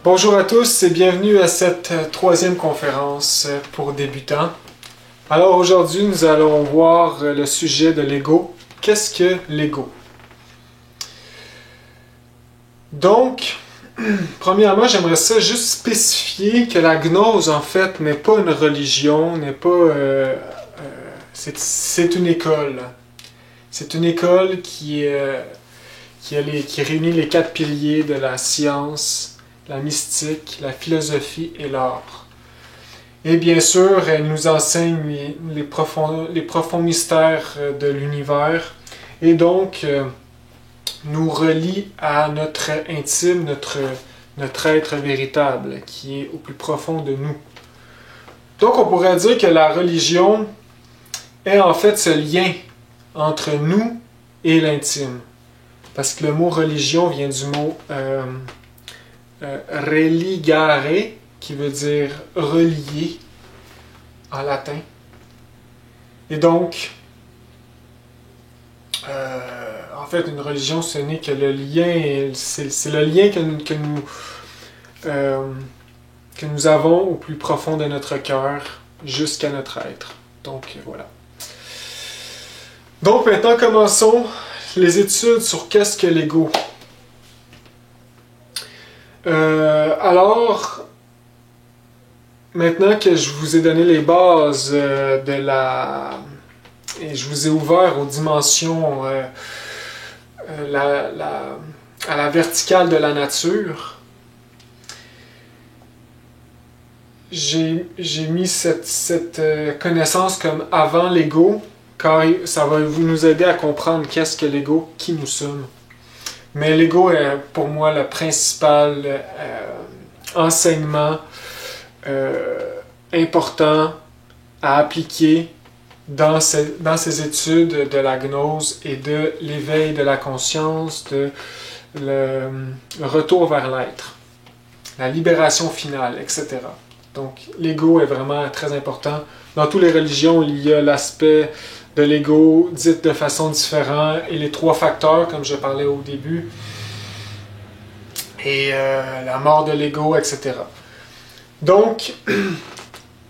Bonjour à tous et bienvenue à cette troisième conférence pour débutants. Alors aujourd'hui, nous allons voir le sujet de l'ego. Qu'est-ce que l'ego? Donc, premièrement, j'aimerais ça juste spécifier que la gnose, en fait, n'est pas une religion, n'est pas... c'est une école. C'est une école qui réunit les 4 piliers de la science, la mystique, la philosophie et l'art. Et bien sûr, elle nous enseigne les profonds mystères de l'univers et donc nous relie à notre intime, notre être véritable qui est au plus profond de nous. Donc on pourrait dire que la religion est en fait ce lien entre nous et l'intime. Parce que le mot religion vient du mot religare, qui veut dire relier en latin. Et donc, en fait, une religion, ce n'est que le lien, c'est le lien que nous avons au plus profond de notre cœur jusqu'à notre être. Donc, voilà. Donc, maintenant, commençons les études sur qu'est-ce que l'ego. Alors, maintenant que je vous ai donné les bases et je vous ai ouvert aux dimensions à la verticale de la nature, j'ai mis cette connaissance comme avant l'ego, car ça va nous aider à comprendre qu'est-ce que l'ego, qui nous sommes. Mais l'ego est pour moi le principal enseignement important à appliquer dans ces études de la gnose et de l'éveil de la conscience, de le retour vers l'être, la libération finale, etc. Donc l'ego est vraiment très important. Dans toutes les religions, il y a l'aspect de l'ego dit de façon différente et les 3 facteurs, comme je parlais au début, et la mort de l'ego, etc. Donc,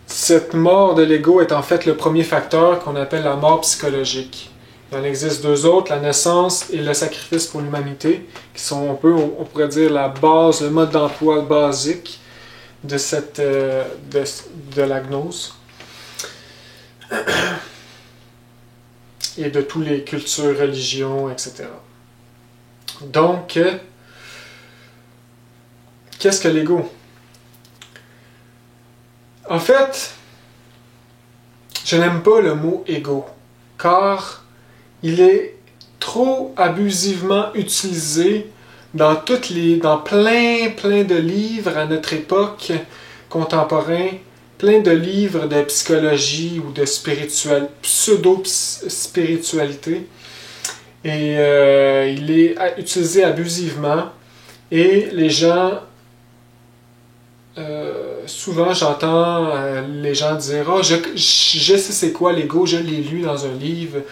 cette mort de l'ego est en fait le premier facteur qu'on appelle la mort psychologique. Il en existe 2 autres, la naissance et le sacrifice pour l'humanité, qui sont un peu, on pourrait dire, la base, le mode d'emploi basique de la gnose. Et de toutes les cultures, religions, etc. Donc, qu'est-ce que l'ego? En fait, je n'aime pas le mot ego, car il est trop abusivement utilisé dans plein de livres à notre époque contemporaine, plein de livres de psychologie ou de pseudo-spiritualité. Et il est utilisé abusivement. Et les gens, souvent j'entends les gens dire « Oh, je sais c'est quoi l'ego, je l'ai lu dans un livre.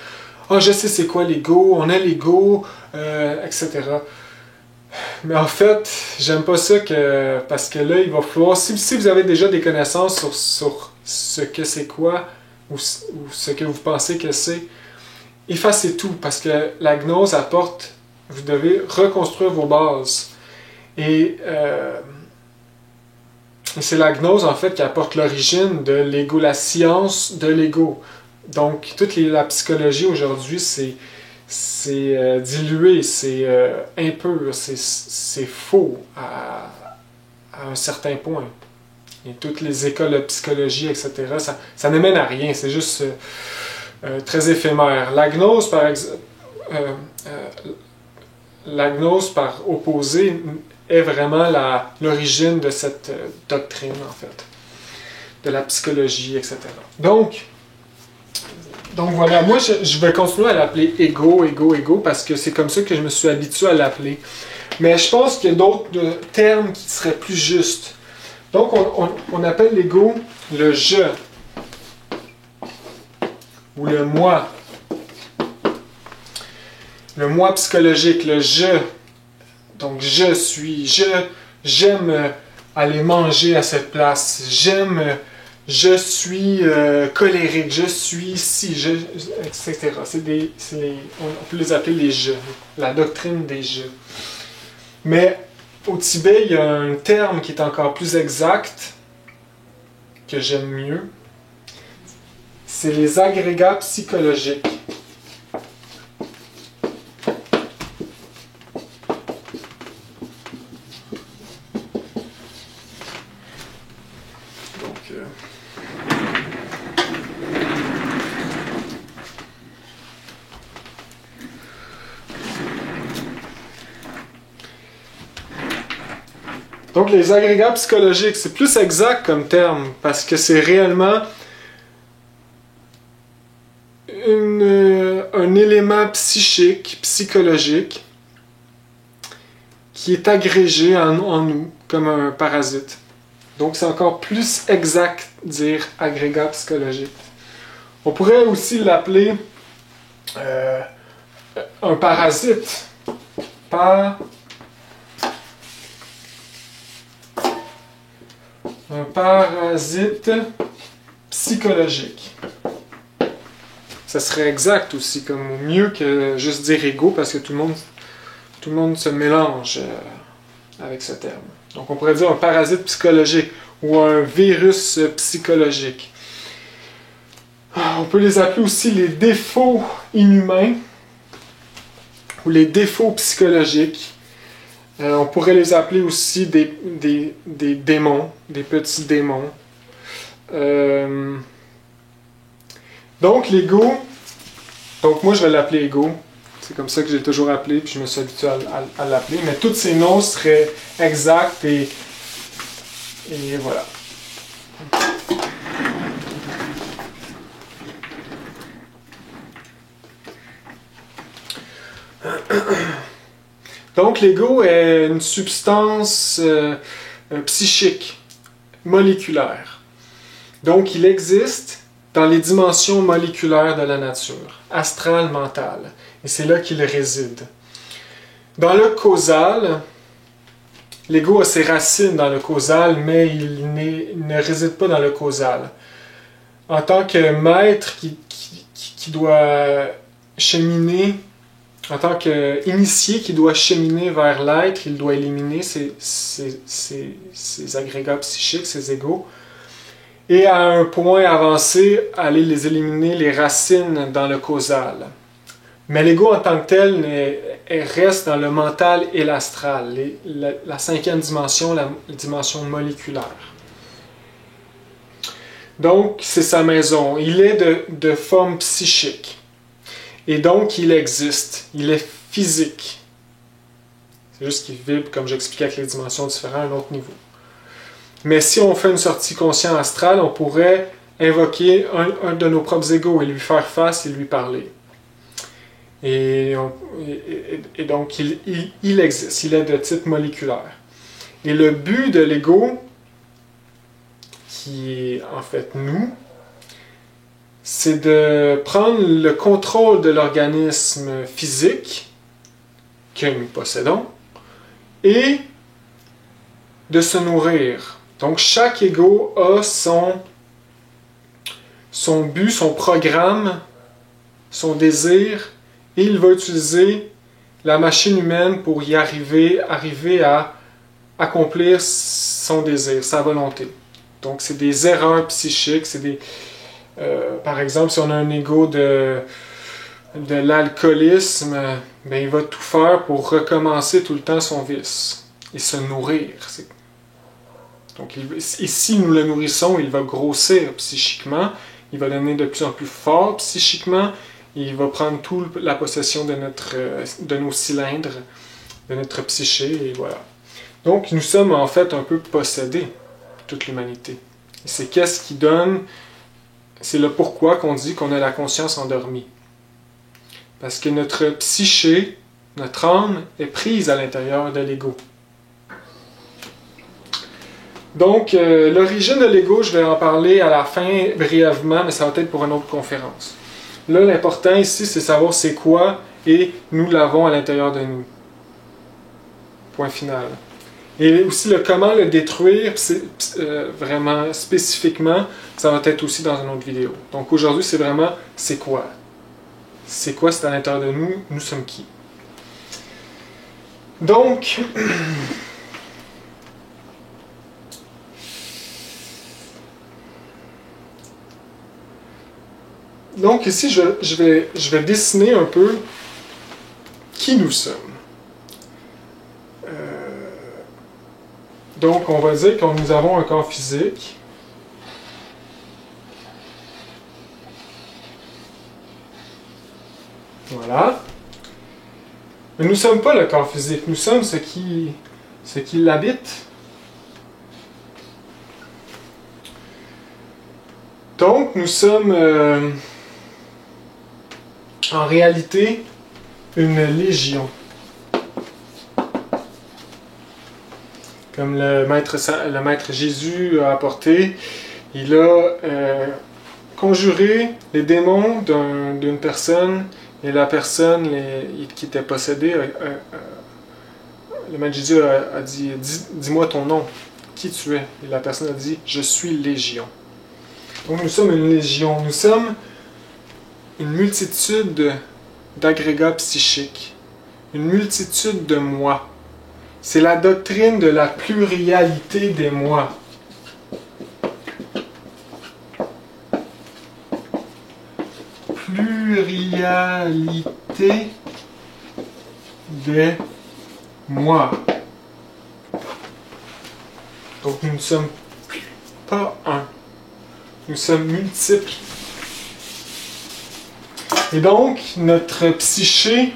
Oh, je sais c'est quoi l'ego, on a l'ego, etc. » Mais en fait, j'aime pas ça parce que là, il va falloir, si vous avez déjà des connaissances sur ce que c'est quoi, ou ce que vous pensez que c'est, effacez tout, parce que la gnose apporte, vous devez reconstruire vos bases. Et c'est la gnose, en fait, qui apporte l'origine de l'ego, la science de l'ego. Donc, toute la psychologie aujourd'hui, c'est dilué, c'est impur, c'est faux à un certain point. Et toutes les écoles de psychologie, etc., ça ne mène à rien, c'est juste très éphémère. La gnose, par exemple, la gnose, par opposé, est vraiment l'origine de cette doctrine, en fait, de la psychologie, etc. Donc voilà, moi je vais continuer à l'appeler ego, parce que c'est comme ça que je me suis habitué à l'appeler. Mais je pense qu'il y a d'autres termes qui seraient plus justes. Donc on appelle l'ego le je, ou le moi psychologique, le je. Donc je suis, j'aime aller manger à cette place. J'aime, je suis colérique, je suis ci, etc. On peut les appeler les je, la doctrine des je. Mais au Tibet, il y a un terme qui est encore plus exact, que j'aime mieux. C'est les agrégats psychologiques. Donc les agrégats psychologiques, c'est plus exact comme terme, parce que c'est réellement un élément psychique, psychologique, qui est agrégé en nous, comme un parasite. Donc c'est encore plus exact dire agrégat psychologique. On pourrait aussi l'appeler un parasite. Un parasite psychologique. Ça serait exact aussi, comme mieux que juste dire égo, parce que tout le monde se mélange avec ce terme. Donc on pourrait dire un parasite psychologique ou un virus psychologique. On peut les appeler aussi les défauts inhumains ou les défauts psychologiques. On pourrait les appeler aussi des démons, des petits démons. Donc l'ego, donc moi je vais l'appeler ego. C'est comme ça que j'ai toujours appelé, puis je me suis habitué à l'appeler. Mais tous ces noms seraient exacts et voilà. Donc l'ego est une substance psychique, moléculaire. Donc il existe dans les dimensions moléculaires de la nature, astrale, mentale. Et c'est là qu'il réside. Dans le causal, l'ego a ses racines dans le causal, mais il ne réside pas dans le causal. En tant que maître qui doit cheminer, en tant qu'initié qui doit cheminer vers l'être, il doit éliminer ses agrégats psychiques, ses égos, et à un point avancé, aller les éliminer, les racines dans le causal. Mais l'ego en tant que tel reste dans le mental et l'astral, la cinquième dimension, la dimension moléculaire. Donc, c'est sa maison. Il est de forme psychique. Et donc, il existe. Il est physique. C'est juste qu'il vibre, comme j'expliquais, avec les dimensions différentes à un autre niveau. Mais si on fait une sortie consciente astrale, on pourrait invoquer un de nos propres égos et lui faire face et lui parler. Et donc, il existe. Il est de type moléculaire. Et le but de l'ego, qui est en fait nous, c'est de prendre le contrôle de l'organisme physique que nous possédons et de se nourrir. Donc chaque ego a son but, son programme, son désir, et il va utiliser la machine humaine pour y arriver à accomplir son désir, sa volonté. Donc c'est des erreurs psychiques, c'est des... par exemple, si on a un ego de l'alcoolisme, ben, il va tout faire pour recommencer tout le temps son vice et se nourrir. Donc, et si nous le nourrissons, il va grossir psychiquement, il va devenir de plus en plus fort psychiquement, et il va prendre toute la possession de nos cylindres, de notre psyché, et voilà. Donc, nous sommes en fait un peu possédés, toute l'humanité. Et c'est qu'est-ce qui donne... C'est le pourquoi qu'on dit qu'on a la conscience endormie. Parce que notre psyché, notre âme, est prise à l'intérieur de l'ego. Donc, l'origine de l'ego, je vais en parler à la fin brièvement, mais ça va être pour une autre conférence. Là, l'important ici, c'est savoir c'est quoi et nous l'avons à l'intérieur de nous. Point final. Et aussi le comment le détruire, vraiment spécifiquement, ça va être aussi dans une autre vidéo. Donc aujourd'hui, c'est vraiment, c'est quoi? C'est quoi, c'est à l'intérieur de nous, nous sommes qui? Donc, ici, je vais dessiner un peu qui nous sommes. Donc, on va dire que nous avons un corps physique. Voilà. Mais nous ne sommes pas le corps physique, nous sommes ce qui l'habite. Donc, nous sommes en réalité une légion. Comme le maître Jésus a apporté, il a conjuré les démons d'une personne, et la personne qui était possédée, le maître Jésus a dit « Dis-moi ton nom, qui tu es ?» Et la personne a dit « Je suis légion ». Donc nous sommes une légion, nous sommes une multitude d'agrégats psychiques, une multitude de moi. C'est la doctrine de la pluralité des moi. Pluralité des moi. Donc nous ne sommes pas un. Nous sommes multiples. Et donc, notre psyché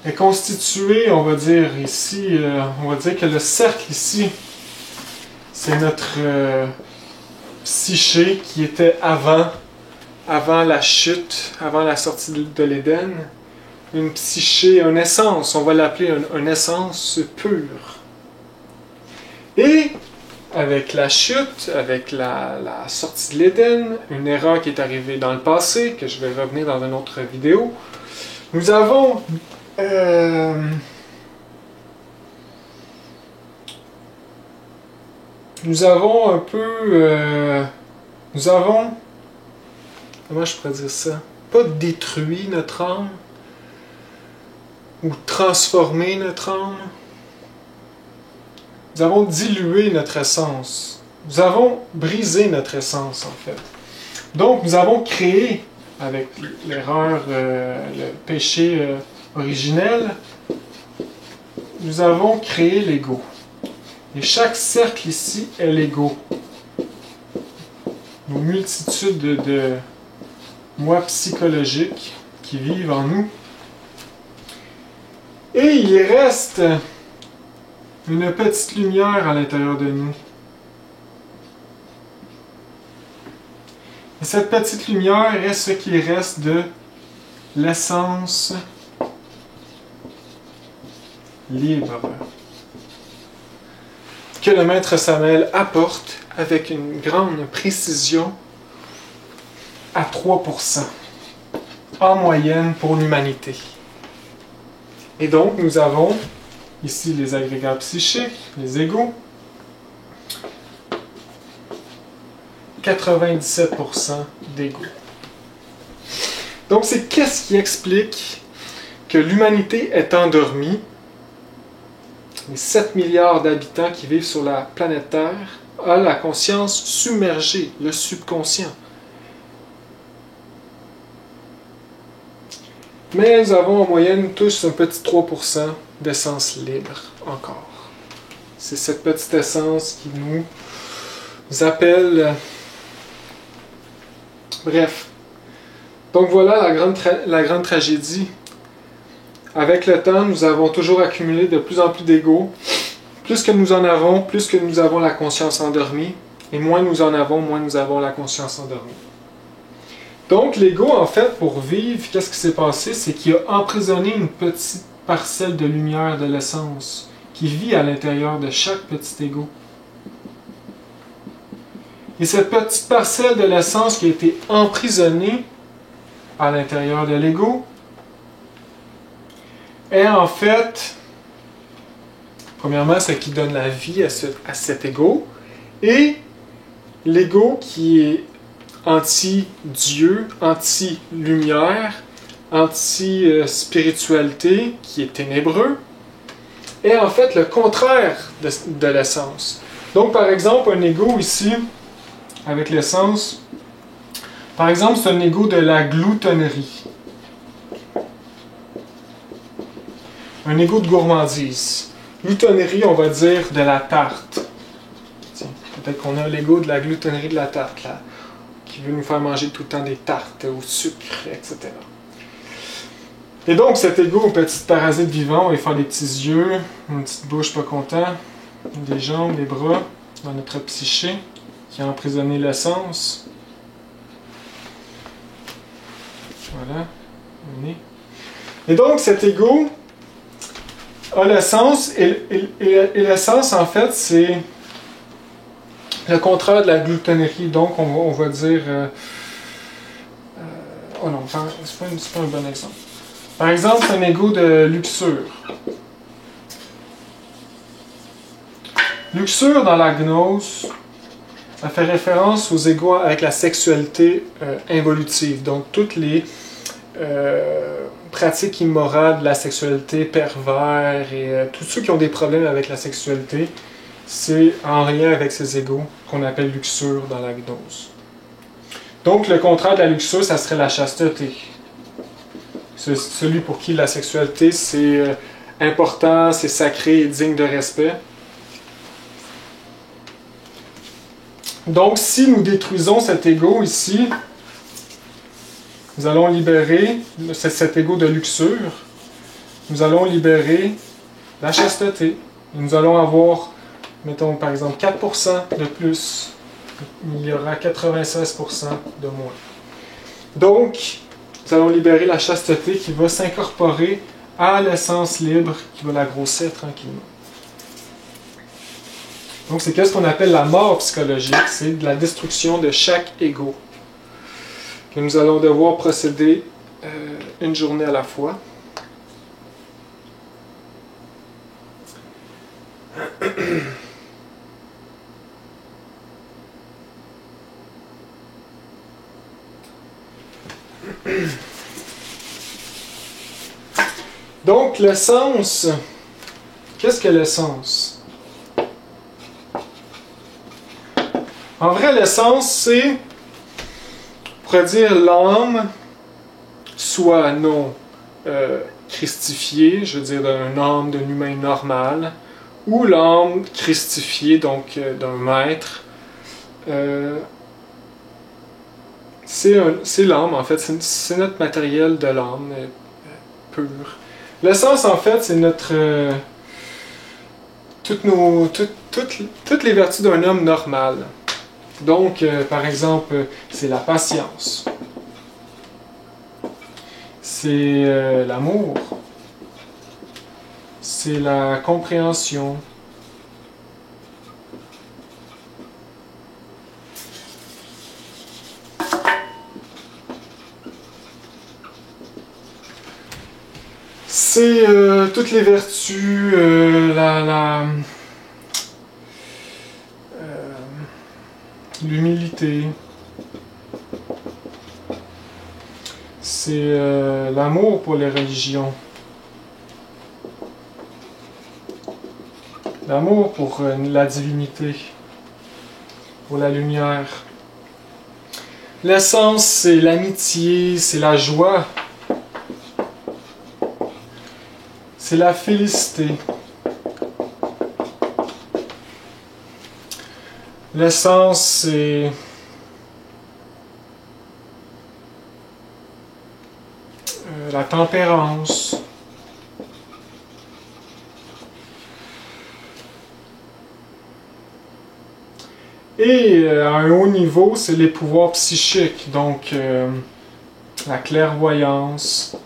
est constitué, on va dire ici, on va dire que le cercle ici, c'est notre psyché qui était avant la chute, avant la sortie de l'Éden. Une psyché, une essence, on va l'appeler une essence pure. Et avec la chute, avec la sortie de l'Éden, une erreur qui est arrivée dans le passé, que je vais revenir dans une autre vidéo, nous avons un peu... comment je pourrais dire ça? Pas détruit notre âme, ou transformé notre âme. Nous avons dilué notre essence. Nous avons brisé notre essence, en fait. Donc, nous avons créé, avec l'erreur, le péché originel, nous avons créé l'ego. Et chaque cercle ici est l'ego. Nos multitudes de moi psychologiques qui vivent en nous. Et il reste une petite lumière à l'intérieur de nous. Et cette petite lumière est ce qui reste de l'essence libre que le maître Samael apporte avec une grande précision à 3% en moyenne pour l'humanité. Et donc nous avons ici les agrégats psychiques, les égos, 97% d'égos. Donc c'est qu'est-ce qui explique que l'humanité est endormie. Les 7 milliards d'habitants qui vivent sur la planète Terre ont la conscience submergée, le subconscient. Mais nous avons en moyenne tous un petit 3% d'essence libre encore. C'est cette petite essence qui nous appelle. Bref. Donc voilà la grande tragédie. Avec le temps, nous avons toujours accumulé de plus en plus d'ego. Plus que nous en avons, plus que nous avons la conscience endormie. Et moins nous en avons, moins nous avons la conscience endormie. Donc l'ego, en fait, pour vivre, qu'est-ce qui s'est passé? C'est qu'il a emprisonné une petite parcelle de lumière de l'essence qui vit à l'intérieur de chaque petit ego. Et cette petite parcelle de l'essence qui a été emprisonnée à l'intérieur de l'ego est en fait Premièrement, ce qui donne la vie à cet ego, et l'ego qui est anti-Dieu, anti-lumière, anti-spiritualité, qui est ténébreux, est en fait le contraire de l'essence. Donc, par exemple, un ego ici, avec l'essence, par exemple, c'est un ego de la gloutonnerie. Un ego de gourmandise. Gloutonnerie, on va dire de la tarte. Peut-être qu'on a l'ego de la gloutonnerie de la tarte, là, qui veut nous faire manger tout le temps des tartes au sucre, etc. Et donc, cet ego, petit parasite vivant, il va faire des petits yeux, une petite bouche pas content, des jambes, des bras, dans notre psyché, qui a emprisonné l'essence. Voilà, et donc, cet ego a l'essence, et l'essence, en fait, c'est le contraire de la gloutonnerie. Donc, on va dire... oh non, c'est pas un bon exemple. Par exemple, c'est un ego de luxure. Luxure, dans la gnose, ça fait référence aux égos avec la sexualité involutive. Donc, toutes les pratiques immorales de la sexualité, pervers et tous ceux qui ont des problèmes avec la sexualité, c'est en lien avec ces égos qu'on appelle luxure dans la gnose. Donc, le contraire de la luxure, ça serait la chasteté. Celui pour qui la sexualité, c'est important, c'est sacré et digne de respect. Donc, si nous détruisons cet ego ici, nous allons libérer cet ego de luxure, nous allons libérer la chasteté. Et nous allons avoir, mettons par exemple, 4% de plus. Il y aura 96% de moins. Donc, nous allons libérer la chasteté qui va s'incorporer à l'essence libre qui va la grossir tranquillement. Donc, c'est ce qu'on appelle la mort psychologique, c'est de la destruction de chaque ego. Que nous allons devoir procéder une journée à la fois. Donc, le sens, qu'est-ce que le sens? En vrai, le sens, c'est, on pourrait dire, l'âme, soit non christifiée, je veux dire, d'un âme d'un humain normal, ou l'âme christifiée, donc d'un maître. C'est l'âme, en fait, c'est notre matériel de l'âme pur. Le sens, en fait, c'est notre... toutes les vertus d'un homme normal. Donc, par exemple, c'est la patience. C'est l'amour. C'est la compréhension. C'est toutes les vertus, l'humilité. C'est l'amour pour les religions. L'amour pour la divinité, pour la lumière. L'essence, c'est l'amitié, c'est la joie. C'est la félicité. L'essence, c'est la tempérance. Et à un haut niveau, c'est les pouvoirs psychiques, donc la clairvoyance,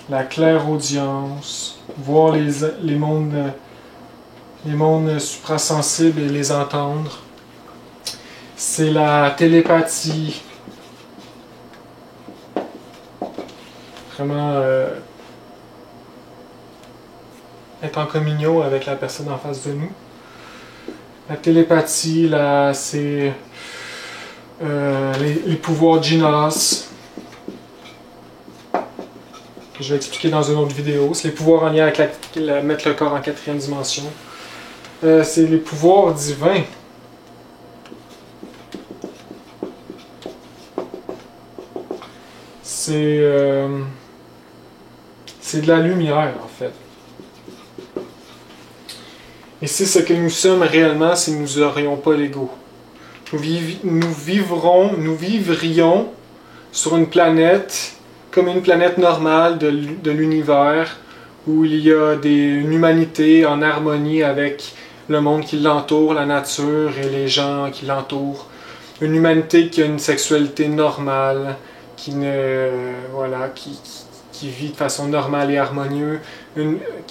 la clairaudience, voir les mondes suprasensibles et les entendre. C'est la télépathie, vraiment être en communion avec la personne en face de nous. La télépathie, là, c'est les pouvoirs Jinas, que je vais expliquer dans une autre vidéo. C'est les pouvoirs en lien avec mettre le corps en 4e dimension. C'est les pouvoirs divins. C'est de la lumière, en fait. Et c'est ce que nous sommes réellement si nous n'aurions pas l'ego. Nous vivrions sur une planète comme une planète normale de l'univers, où il y a une humanité en harmonie avec le monde qui l'entoure, la nature et les gens qui l'entourent. Une humanité qui a une sexualité normale, qui vit de façon normale et harmonieuse,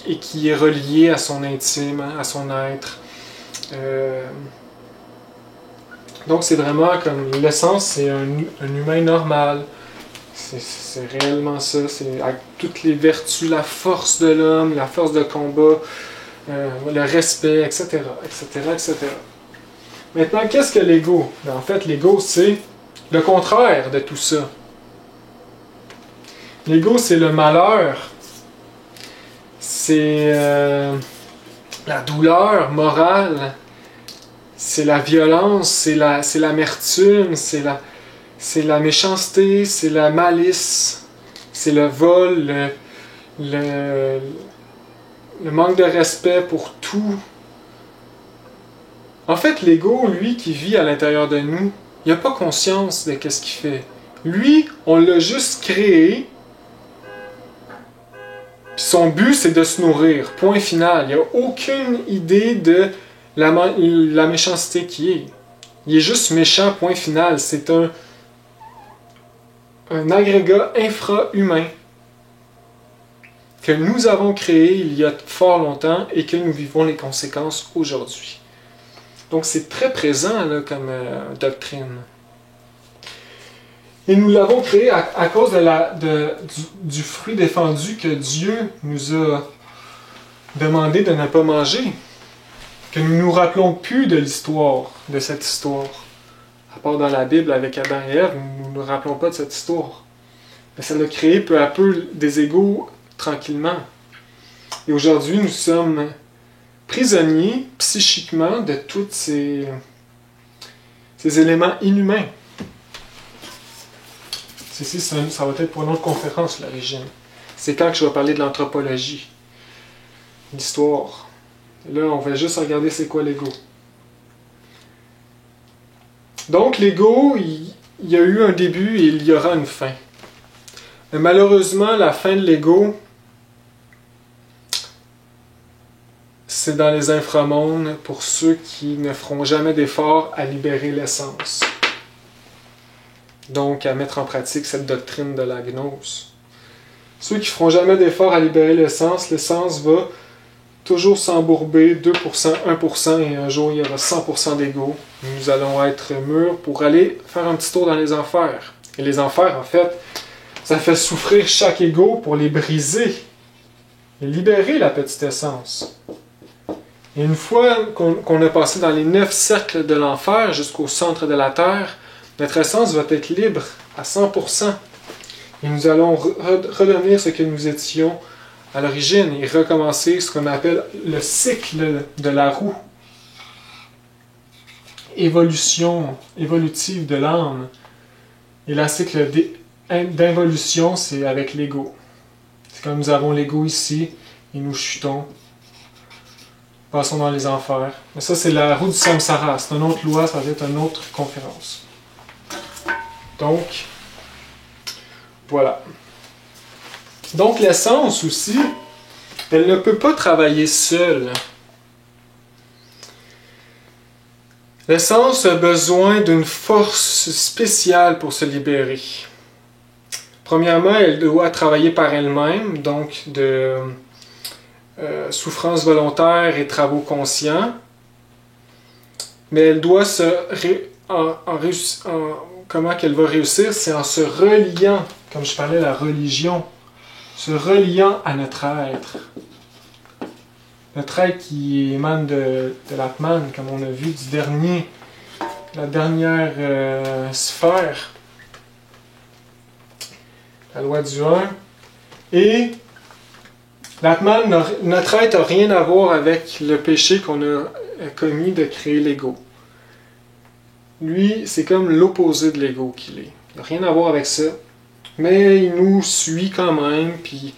et qui est reliée à son intime, à son être. Donc c'est vraiment comme l'essence, c'est un humain normal. C'est réellement ça, c'est avec toutes les vertus, la force de l'homme, la force de combat, le respect, etc., etc., etc. Maintenant, qu'est-ce que l'ego? Ben, en fait, l'ego, c'est le contraire de tout ça. L'ego, c'est le malheur, c'est la douleur morale, c'est la violence, c'est l'amertume, c'est la méchanceté, c'est la malice, c'est le vol, le manque de respect pour tout. En fait, l'ego, lui, qui vit à l'intérieur de nous, il n'a pas conscience de ce qu'il fait. Lui, on l'a juste créé. Son but, c'est de se nourrir. Point final. Il n'y a aucune idée de la méchanceté qui est. Il est juste méchant, point final. C'est un agrégat infra-humain que nous avons créé il y a fort longtemps et que nous vivons les conséquences aujourd'hui. Donc c'est très présent là, comme doctrine. Et nous l'avons créé à cause du fruit défendu que Dieu nous a demandé de ne pas manger. Que nous ne nous rappelons plus de l'histoire, de cette histoire. À part dans la Bible avec Adam et Ève, nous ne nous rappelons pas de cette histoire. Mais ça a créé peu à peu des égos tranquillement. Et aujourd'hui, nous sommes prisonniers psychiquement de tous ces éléments inhumains. Ça va être pour une autre conférence, l'origine. C'est quand que je vais parler de l'anthropologie, l'histoire. Là, on va juste regarder c'est quoi l'ego. Donc, l'ego, il y a eu un début et il y aura une fin. Mais malheureusement, la fin de l'ego, c'est dans les inframondes pour ceux qui ne feront jamais d'effort à libérer l'essence. Donc, à mettre en pratique cette doctrine de la gnose. Ceux qui ne feront jamais d'effort à libérer l'essence va toujours s'embourber 2%, 1%, et un jour, il y aura 100% d'ego. Nous allons être mûrs pour aller faire un petit tour dans les enfers. Et les enfers, en fait, ça fait souffrir chaque ego pour les briser et libérer la petite essence. Et une fois qu'on a passé dans les 9 cercles de l'enfer jusqu'au centre de la terre, notre essence va être libre à 100%. Et nous allons redevenir ce que nous étions à l'origine et recommencer ce qu'on appelle le cycle de la roue. Évolutive de l'âme. Et le cycle d'involution, c'est avec l'ego. C'est comme nous avons l'ego ici et nous chutons. Passons dans les enfers. Mais ça, c'est la roue du samsara. C'est une autre loi, ça va être une autre conférence. Donc, voilà. Donc, l'essence aussi, elle ne peut pas travailler seule. L'essence a besoin d'une force spéciale pour se libérer. Premièrement, elle doit travailler par elle-même, donc de souffrance volontaire et travaux conscients. Mais elle doit comment qu'elle va réussir? C'est en se reliant, comme je parlais, la religion, se reliant à notre être. notre être qui émane de l'Atman, comme on a vu, la dernière sphère, la loi du 1. Et l'Atman, notre être n'a rien à voir avec le péché qu'on a commis de créer l'ego. Lui, c'est comme l'opposé de l'ego qu'il est. Il n'a rien à voir avec ça. Mais il nous suit quand même, puis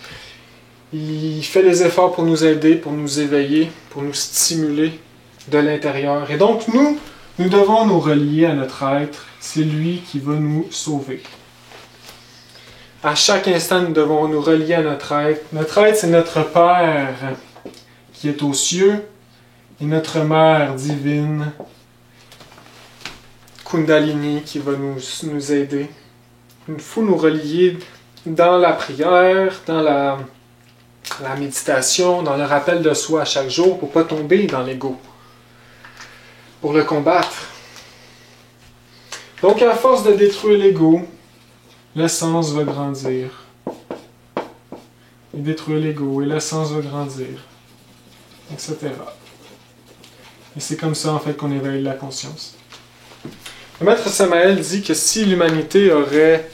il fait des efforts pour nous aider, pour nous éveiller, pour nous stimuler de l'intérieur. Et donc nous devons nous relier à notre être. C'est lui qui va nous sauver. À chaque instant, nous devons nous relier à notre être. Notre être, c'est notre Père qui est aux cieux et notre Mère divine, Kundalini, qui va nous aider. Il faut nous relier dans la prière, dans la méditation, dans le rappel de soi à chaque jour pour ne pas tomber dans l'ego, pour le combattre. Donc, à force de détruire l'ego, l'essence va grandir. Et détruire l'ego, et l'essence va grandir, etc. Et c'est comme ça, en fait, qu'on éveille la conscience. Le maître Samael dit que si l'humanité aurait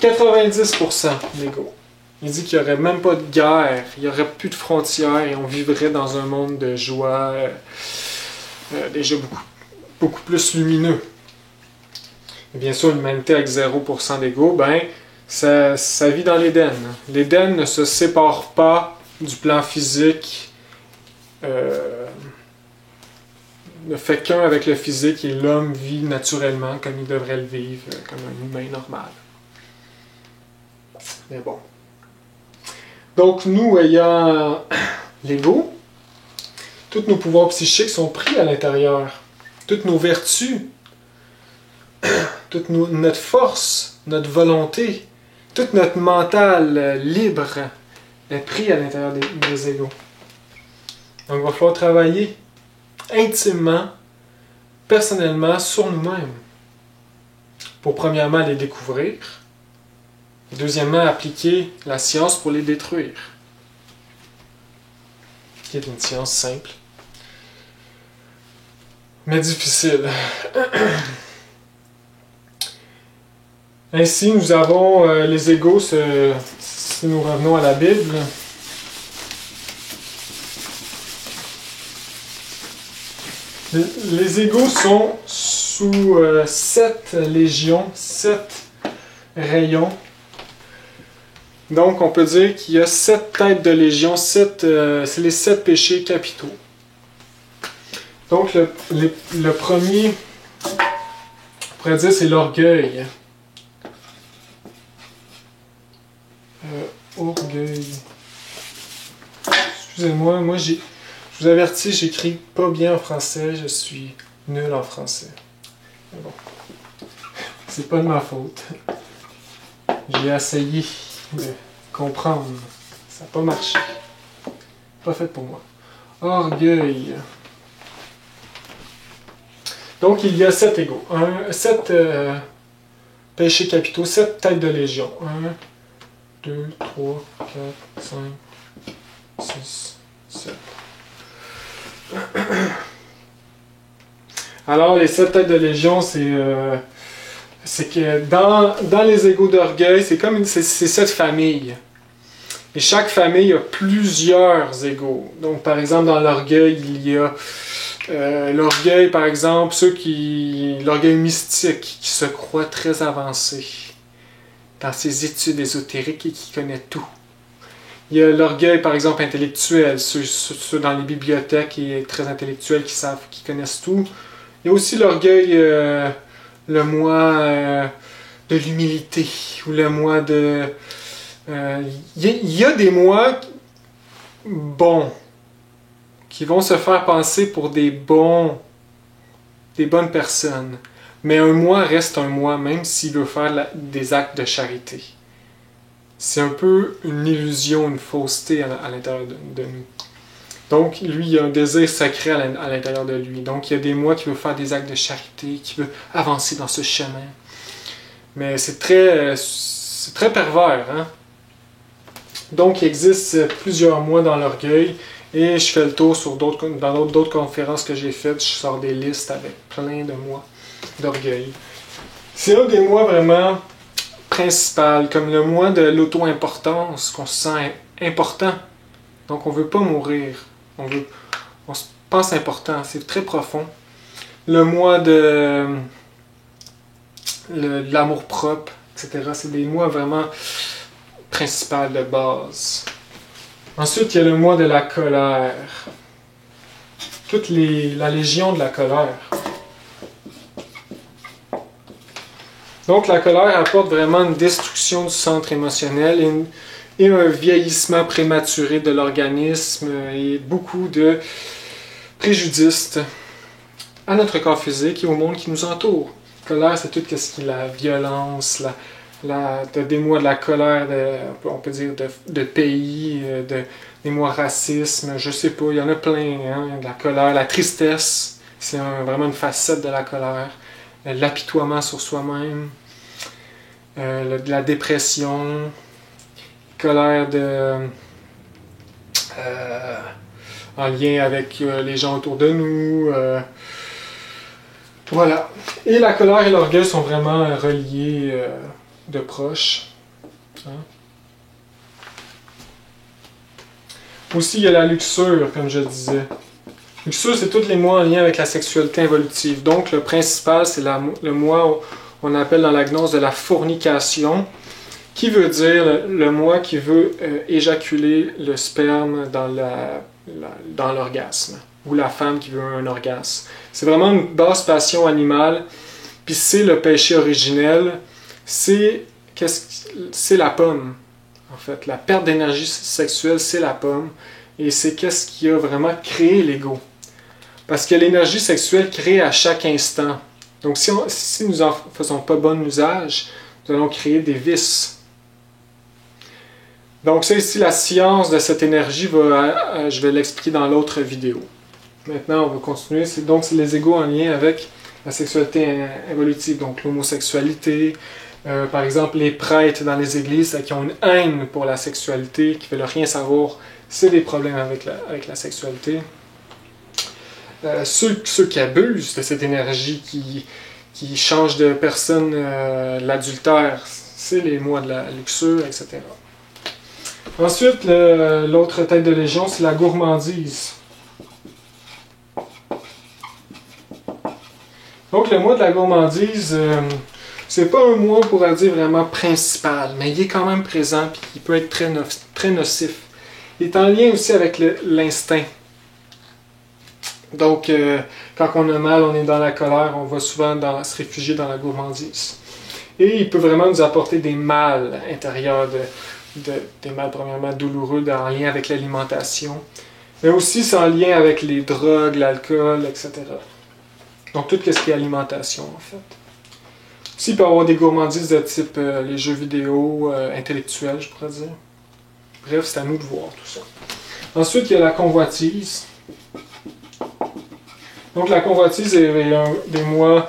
90% d'ego, il dit qu'il n'y aurait même pas de guerre, il n'y aurait plus de frontières et on vivrait dans un monde de joie déjà beaucoup plus lumineux. Et bien sûr, l'humanité avec 0% d'ego, ben, ça vit dans l'Éden. L'Éden ne se sépare pas du plan physique, ne fait qu'un avec le physique et l'homme vit naturellement comme il devrait le vivre, comme un humain normal. Mais bon. Donc nous, ayant l'ego, tous nos pouvoirs psychiques sont pris à l'intérieur. Toutes nos vertus, toute notre force, notre volonté, tout notre mental libre est pris à l'intérieur des égos. Donc il va falloir travailler intimement, personnellement, sur nous-mêmes. Pour premièrement les découvrir, deuxièmement appliquer la science pour les détruire, qui est une science simple, mais difficile. Ainsi, nous avons les égos, si nous revenons à la Bible. Les égos sont sous 7 légions, 7 rayons. Donc, on peut dire qu'il y a 7 têtes de légion, c'est les 7 péchés capitaux. Donc, le premier, on pourrait dire, c'est l'orgueil. Orgueil. Excusez-moi, je vous avertis, j'écris pas bien en français, je suis nul en français. Mais bon, c'est pas de ma faute. J'ai essayé de comprendre, ça n'a pas marché. Pas fait pour moi. Orgueil. Donc il y a 7 égos. 7 péchés capitaux, 7 têtes de légion. 1, 2, 3, 4, 5, 6, 7. Alors, les 7 têtes de légion, c'est que dans les égos d'orgueil, c'est 7 familles. Et chaque famille a plusieurs égos. Donc, par exemple, dans l'orgueil, il y a l'orgueil, par exemple, l'orgueil mystique, qui se croit très avancé dans ses études ésotériques et qui connaît tout. Il y a l'orgueil, par exemple, intellectuel, ceux dans les bibliothèques et très intellectuels qui connaissent tout. Il y a aussi l'orgueil, le moi de l'humilité, ou le moi de... Il y a des moi bons, qui vont se faire passer pour des bonnes personnes. Mais un moi reste un moi, même s'il veut faire des actes de charité. C'est un peu une illusion, une fausseté à l'intérieur de nous. Donc, lui, il y a un désir sacré à l'intérieur de lui. Donc, il y a des moi qui veulent faire des actes de charité, qui veulent avancer dans ce chemin. Mais c'est très pervers, hein? Donc, il existe plusieurs moi dans l'orgueil. Et je fais le tour sur dans d'autres conférences que j'ai faites, je sors des listes avec plein de mois d'orgueil. C'est un des mois vraiment principal, comme le mois de l'auto-importance, qu'on se sent important. Donc on veut pas mourir, on se pense important, c'est très profond. Le mois de l'amour-propre, etc. C'est des mois vraiment principaux de base. Ensuite, il y a le mois de la colère. La légion de la colère. Donc la colère apporte vraiment une destruction du centre émotionnel et un vieillissement prématuré de l'organisme et beaucoup de préjudices à notre corps physique et au monde qui nous entoure. La colère, c'est tout ce qui est la violence, des mois de la colère, on peut dire de pays, des mois racisme, je sais pas, il y en a plein, hein, de la colère, la tristesse, c'est vraiment une facette de la colère, l'apitoiement sur soi-même, de la dépression, colère en lien avec les gens autour de nous, voilà. Et la colère et l'orgueil sont vraiment reliés de proche. Hein? Aussi, il y a la luxure, comme je disais. Luxure, c'est tous les mois en lien avec la sexualité involutive. Donc, le principal, c'est le mois on appelle dans la gnose de la fornication, qui veut dire le mois qui veut éjaculer le sperme dans l'orgasme, ou la femme qui veut un orgasme. C'est vraiment une basse passion animale, puis c'est le péché originel, c'est la pomme, en fait. La perte d'énergie sexuelle, c'est la pomme, et c'est qu'est-ce qui a vraiment créé l'ego. Parce que l'énergie sexuelle crée à chaque instant. Donc si nous n'en faisons pas bon usage, nous allons créer des vices. Donc ça ici, la science de cette énergie, je vais l'expliquer dans l'autre vidéo. Maintenant, on va continuer. C'est les égos en lien avec la sexualité évolutive, donc l'homosexualité. Par exemple, les prêtres dans les églises qui ont une haine pour la sexualité, qui ne veulent rien savoir, c'est des problèmes avec la sexualité. Ceux qui abusent de cette énergie, qui changent de personne l'adultère, c'est les mois de la luxure, etc. Ensuite, l'autre tête de légion, c'est la gourmandise. Donc, le mois de la gourmandise, c'est pas un mois, on pourrait dire, vraiment principal, mais il est quand même présent et il peut être très nocif. Il est en lien aussi avec l'instinct. Donc, quand on a mal, on est dans la colère, on va souvent se réfugier dans la gourmandise. Et il peut vraiment nous apporter des mal intérieurs, des mal premièrement douloureux en lien avec l'alimentation, mais aussi c'est en lien avec les drogues, l'alcool, etc. Donc tout ce qui est alimentation en fait. Aussi il peut y avoir des gourmandises de type les jeux vidéo, intellectuels je pourrais dire. Bref, c'est à nous de voir tout ça. Ensuite il y a la convoitise. Donc la convoitise est un des mois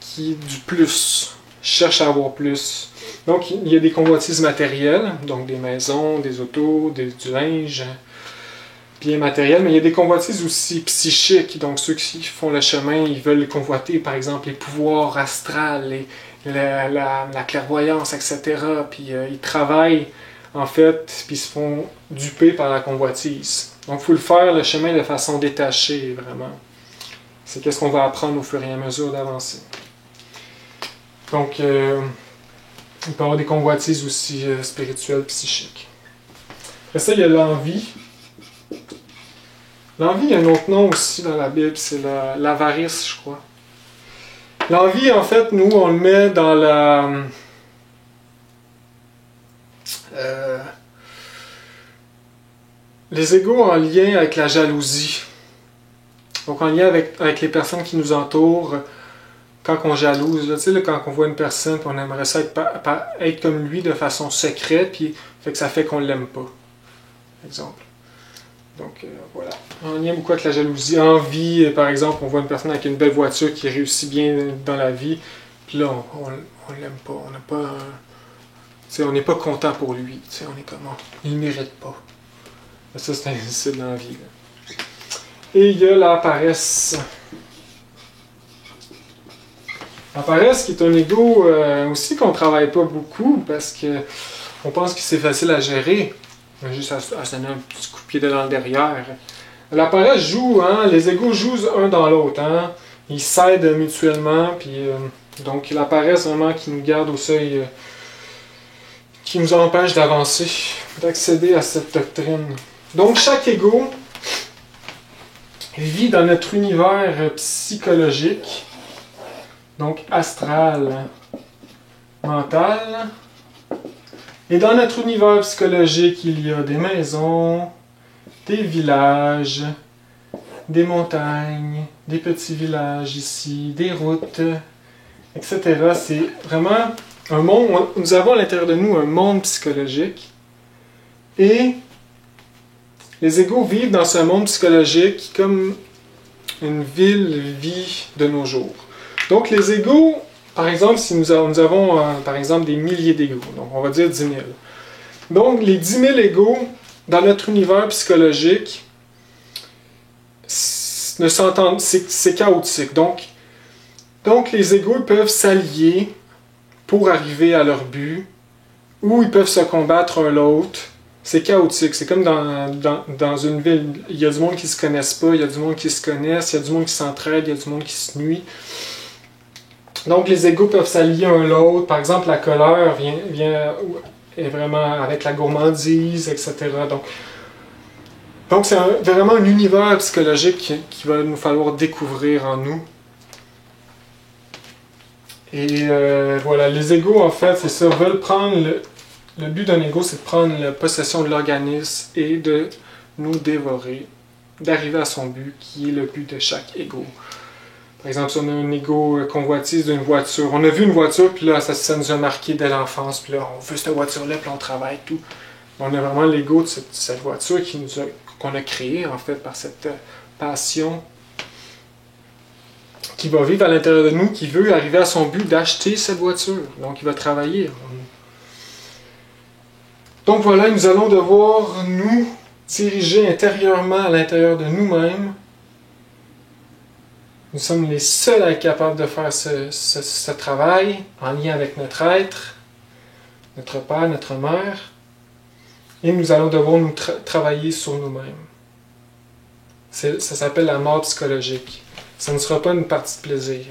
qui du plus, cherche à avoir plus. Donc, il y a des convoitises matérielles, donc des maisons, des autos, du linge, bien matériel, mais il y a des convoitises aussi psychiques, donc ceux qui font le chemin, ils veulent convoiter, par exemple, les pouvoirs astrales, la clairvoyance, etc. Puis ils travaillent, en fait, puis ils se font duper par la convoitise. Donc, il faut le faire, le chemin, de façon détachée, vraiment. C'est qu'est-ce qu'on va apprendre au fur et à mesure d'avancer. Donc, il peut y avoir des convoitises aussi spirituelles, psychiques. Après ça, il y a l'envie. L'envie, il y a un autre nom aussi dans la Bible, c'est l'avarice, je crois. L'envie, en fait, nous, on le met dans les égos en lien avec la jalousie. Donc, en lien avec les personnes qui nous entourent. Quand on jalouse, là, tu sais, là, quand on voit une personne, on aimerait ça être comme lui de façon secrète, puis ça fait qu'on l'aime pas. Exemple. Donc, voilà. En lien beaucoup avec la jalousie. Envie, par exemple, on voit une personne avec une belle voiture qui réussit bien dans la vie, puis là, on l'aime pas. On n'a pas. On n'est pas content pour lui. On est comme, il ne mérite pas. Ça, c'est de l'envie. Et il y a la paresse. La paresse qui est un ego aussi qu'on ne travaille pas beaucoup parce que on pense que c'est facile à gérer. On a juste à se donner un petit coup de pied dans le derrière. La paresse joue, hein, les égos jouent un dans l'autre. Hein. Ils s'aident mutuellement. Puis, donc la paresse vraiment qui nous garde au seuil, qui nous empêche d'avancer, d'accéder à cette doctrine. Donc chaque ego vit dans notre univers psychologique. Donc astral, mental. Et dans notre univers psychologique, il y a des maisons, des villages, des montagnes, des petits villages ici, des routes, etc. C'est vraiment un monde. Nous avons à l'intérieur de nous un monde psychologique. Et les égos vivent dans ce monde psychologique comme une ville vit de nos jours. Donc les égos, par exemple, si nous avons par exemple des milliers d'égos, donc on va dire 10 000. Donc les 10 000 égos dans notre univers psychologique, c'est chaotique. Donc les égos peuvent s'allier pour arriver à leur but, ou ils peuvent se combattre un l'autre. C'est chaotique. C'est comme dans une ville. Il y a du monde qui ne se connaissent pas, il y a du monde qui se connaissent, il y a du monde qui s'entraide, il y a du monde qui se nuit. Donc les égos peuvent s'allier un l'autre. Par exemple, la colère est vraiment avec la gourmandise, etc. Donc c'est vraiment un univers psychologique qu'il va nous falloir découvrir en nous. Et voilà, les égos, en fait, c'est ça, veulent prendre le but d'un égo, c'est de prendre la possession de l'organisme et de nous dévorer, d'arriver à son but, qui est le but de chaque égo. Par exemple, si on a un égo convoitise d'une voiture, on a vu une voiture, puis là, ça nous a marqué dès l'enfance, puis là, on veut cette voiture-là, puis on travaille, tout. On a vraiment l'ego de cette voiture qu'on a créée, en fait, par cette passion qui va vivre à l'intérieur de nous, qui veut arriver à son but d'acheter cette voiture. Donc, il va travailler. Donc voilà, nous allons devoir nous diriger intérieurement à l'intérieur de nous-mêmes. Nous sommes les seuls à être capables de faire ce travail en lien avec notre être, notre père, notre mère. Et nous allons devoir nous travailler sur nous-mêmes. Ça s'appelle la mort psychologique. Ça ne sera pas une partie de plaisir.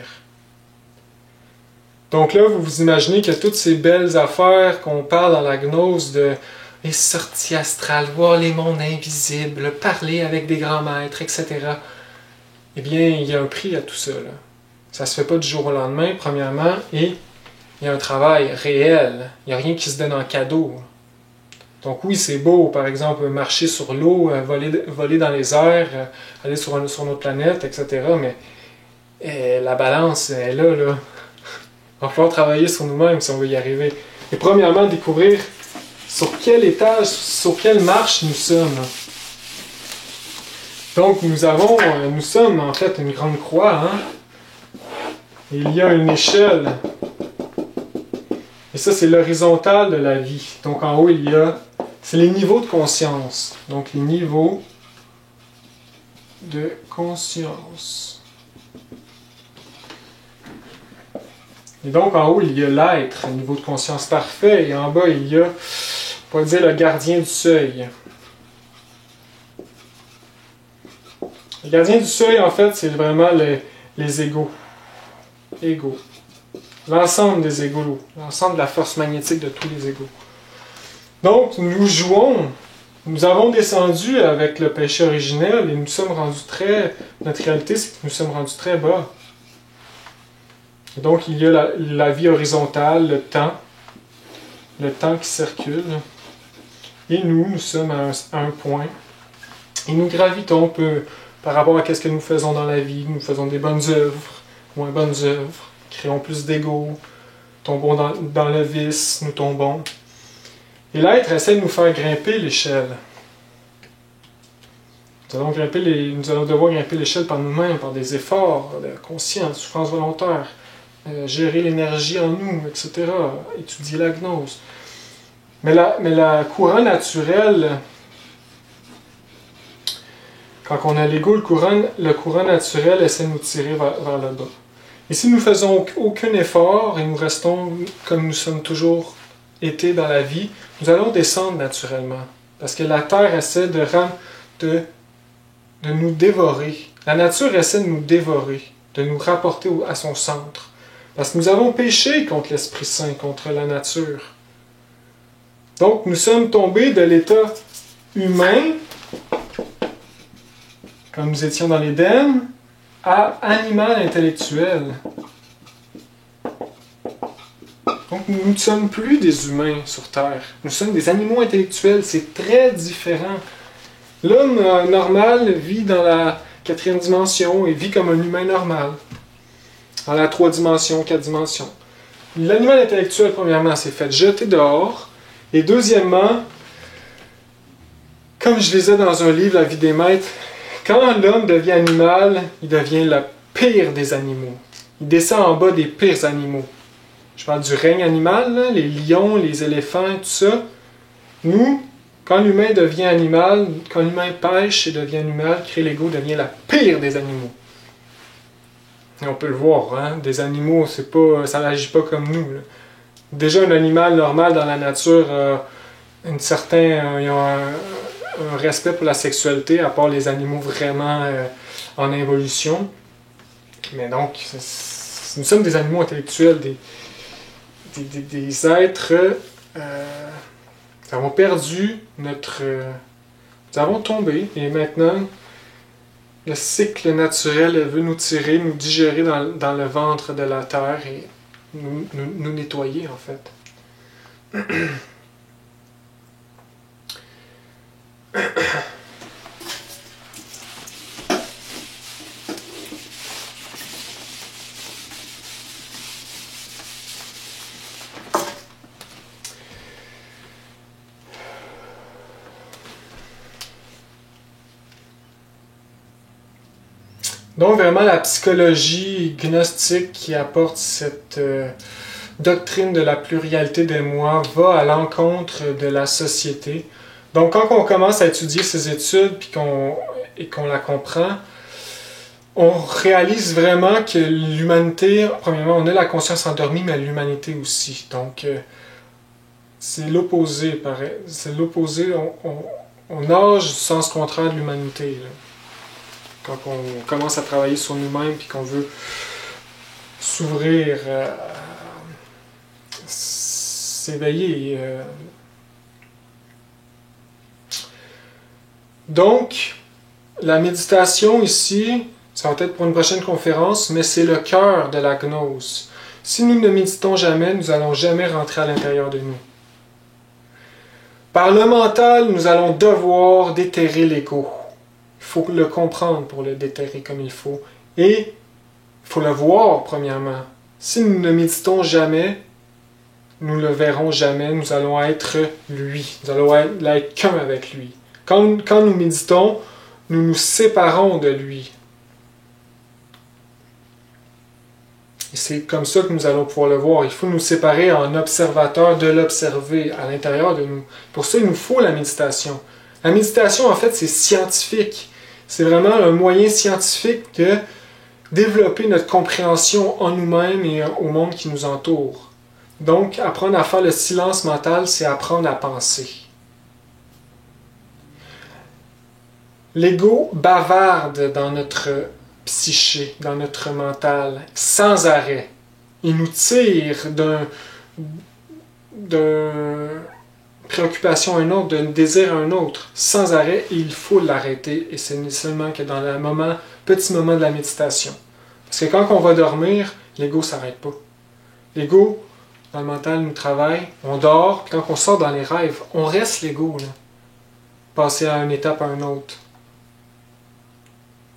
Donc là, vous vous imaginez que toutes ces belles affaires qu'on parle dans la gnose de les sorties astrales, voir les mondes invisibles, parler avec des grands maîtres, etc. Eh bien, il y a un prix à tout ça. Là. Ça ne se fait pas du jour au lendemain, premièrement, et il y a un travail réel. Il n'y a rien qui se donne en cadeau. Donc oui, c'est beau, par exemple, marcher sur l'eau, voler dans les airs, aller sur notre planète, etc. Mais la balance est là, là. Il va falloir travailler sur nous-mêmes si on veut y arriver. Et premièrement, découvrir sur quel étage, sur quelle marche nous sommes. Donc nous sommes en fait une grande croix. Hein? Il y a une échelle. Et ça, c'est l'horizontale de la vie. Donc en haut, c'est les niveaux de conscience. Donc les niveaux de conscience. Et donc en haut, il y a l'être, le niveau de conscience parfait. Et en bas, il y a, on va dire, le gardien du seuil. Le gardien du seuil, en fait, c'est vraiment les égos. Égos. L'ensemble des égos. L'ensemble de la force magnétique de tous les égos. Donc, nous avons descendu avec le péché originel et nous sommes rendus notre réalité, c'est que nous sommes rendus très bas. Et donc, il y a la vie horizontale, le temps qui circule. Et nous sommes à un point. Et nous gravitons peu par rapport à ce que nous faisons dans la vie. Nous faisons des bonnes œuvres, moins bonnes œuvres, créons plus d'ego, tombons dans le vice, nous tombons. Et l'être essaie de nous faire grimper l'échelle. Nous allons devoir grimper l'échelle par nous-mêmes, par des efforts de conscience, souffrance volontaire, gérer l'énergie en nous, etc., étudier la gnose. Mais la courant naturel, Quand on a l'ego, le courant naturel essaie de nous tirer vers le bas. Et si nous ne faisons aucun effort et nous restons comme nous sommes toujours été dans la vie, nous allons descendre naturellement. Parce que la terre essaie de nous dévorer. La nature essaie de nous dévorer, de nous rapporter à son centre. Parce que nous avons péché contre l'Esprit Saint, contre la nature. Donc, nous sommes tombés de l'état humain, comme nous étions dans l'Éden, à animal intellectuel. Donc, nous ne sommes plus des humains sur Terre. Nous sommes des animaux intellectuels. C'est très différent. L'homme normal vit dans la 4e dimension et vit comme un humain normal. Dans la 3 dimensions, 4 dimensions. L'animal intellectuel, premièrement, s'est fait jeter dehors. Et deuxièmement, comme je lisais dans un livre, La vie des maîtres, quand l'homme devient animal, il devient le pire des animaux. Il descend en bas des pires animaux. Je parle du règne animal, là, les lions, les éléphants, tout ça. Nous, quand l'humain devient animal, quand l'humain pêche et devient animal, crée l'ego, devient la pire des animaux. Et on peut le voir, hein? Des animaux, ça n'agit pas comme nous. Là. Déjà, un animal normal dans la nature, ils ont un respect pour la sexualité, à part les animaux vraiment en évolution. Mais donc, nous sommes des animaux intellectuels, des êtres. Nous avons perdu notre. Nous avons tombé, et maintenant, le cycle naturel veut nous tirer, nous digérer dans le ventre de la terre et nous nettoyer, en fait. Donc vraiment la psychologie gnostique qui apporte cette doctrine de la pluralité des moi va à l'encontre de la société. Donc quand on commence à étudier ces études et qu'on la comprend, on réalise vraiment que l'humanité, premièrement, on a la conscience endormie, mais l'humanité aussi. Donc c'est l'opposé, pareil. C'est l'opposé, on nage du sens contraire de l'humanité. Quand on commence à travailler sur nous-mêmes et qu'on veut s'ouvrir, s'éveiller. Donc, la méditation ici, ça va être pour une prochaine conférence, mais c'est le cœur de la gnose. Si nous ne méditons jamais, nous n'allons jamais rentrer à l'intérieur de nous. Par le mental, nous allons devoir déterrer l'ego. Il faut le comprendre pour le déterrer comme il faut. Et il faut le voir, premièrement. Si nous ne méditons jamais, nous ne le verrons jamais. Nous allons être lui. Nous allons être qu'un avec lui. Quand nous méditons, nous nous séparons de lui. Et c'est comme ça que nous allons pouvoir le voir. Il faut nous séparer en observateur de l'observer à l'intérieur de nous. Pour ça, il nous faut la méditation. La méditation, en fait, c'est scientifique. C'est vraiment un moyen scientifique de développer notre compréhension en nous-mêmes et au monde qui nous entoure. Donc, apprendre à faire le silence mental, c'est apprendre à penser. L'ego bavarde dans notre psyché, dans notre mental, sans arrêt. Il nous tire d'une préoccupation à un autre, d'un désir à un autre, sans arrêt, et il faut l'arrêter. Et ce n'est seulement que dans le petit moment de la méditation. Parce que quand on va dormir, l'ego ne s'arrête pas. L'ego, dans le mental, nous travaille, on dort, puis quand on sort dans les rêves, on reste l'ego, là. Passer à une étape à une autre.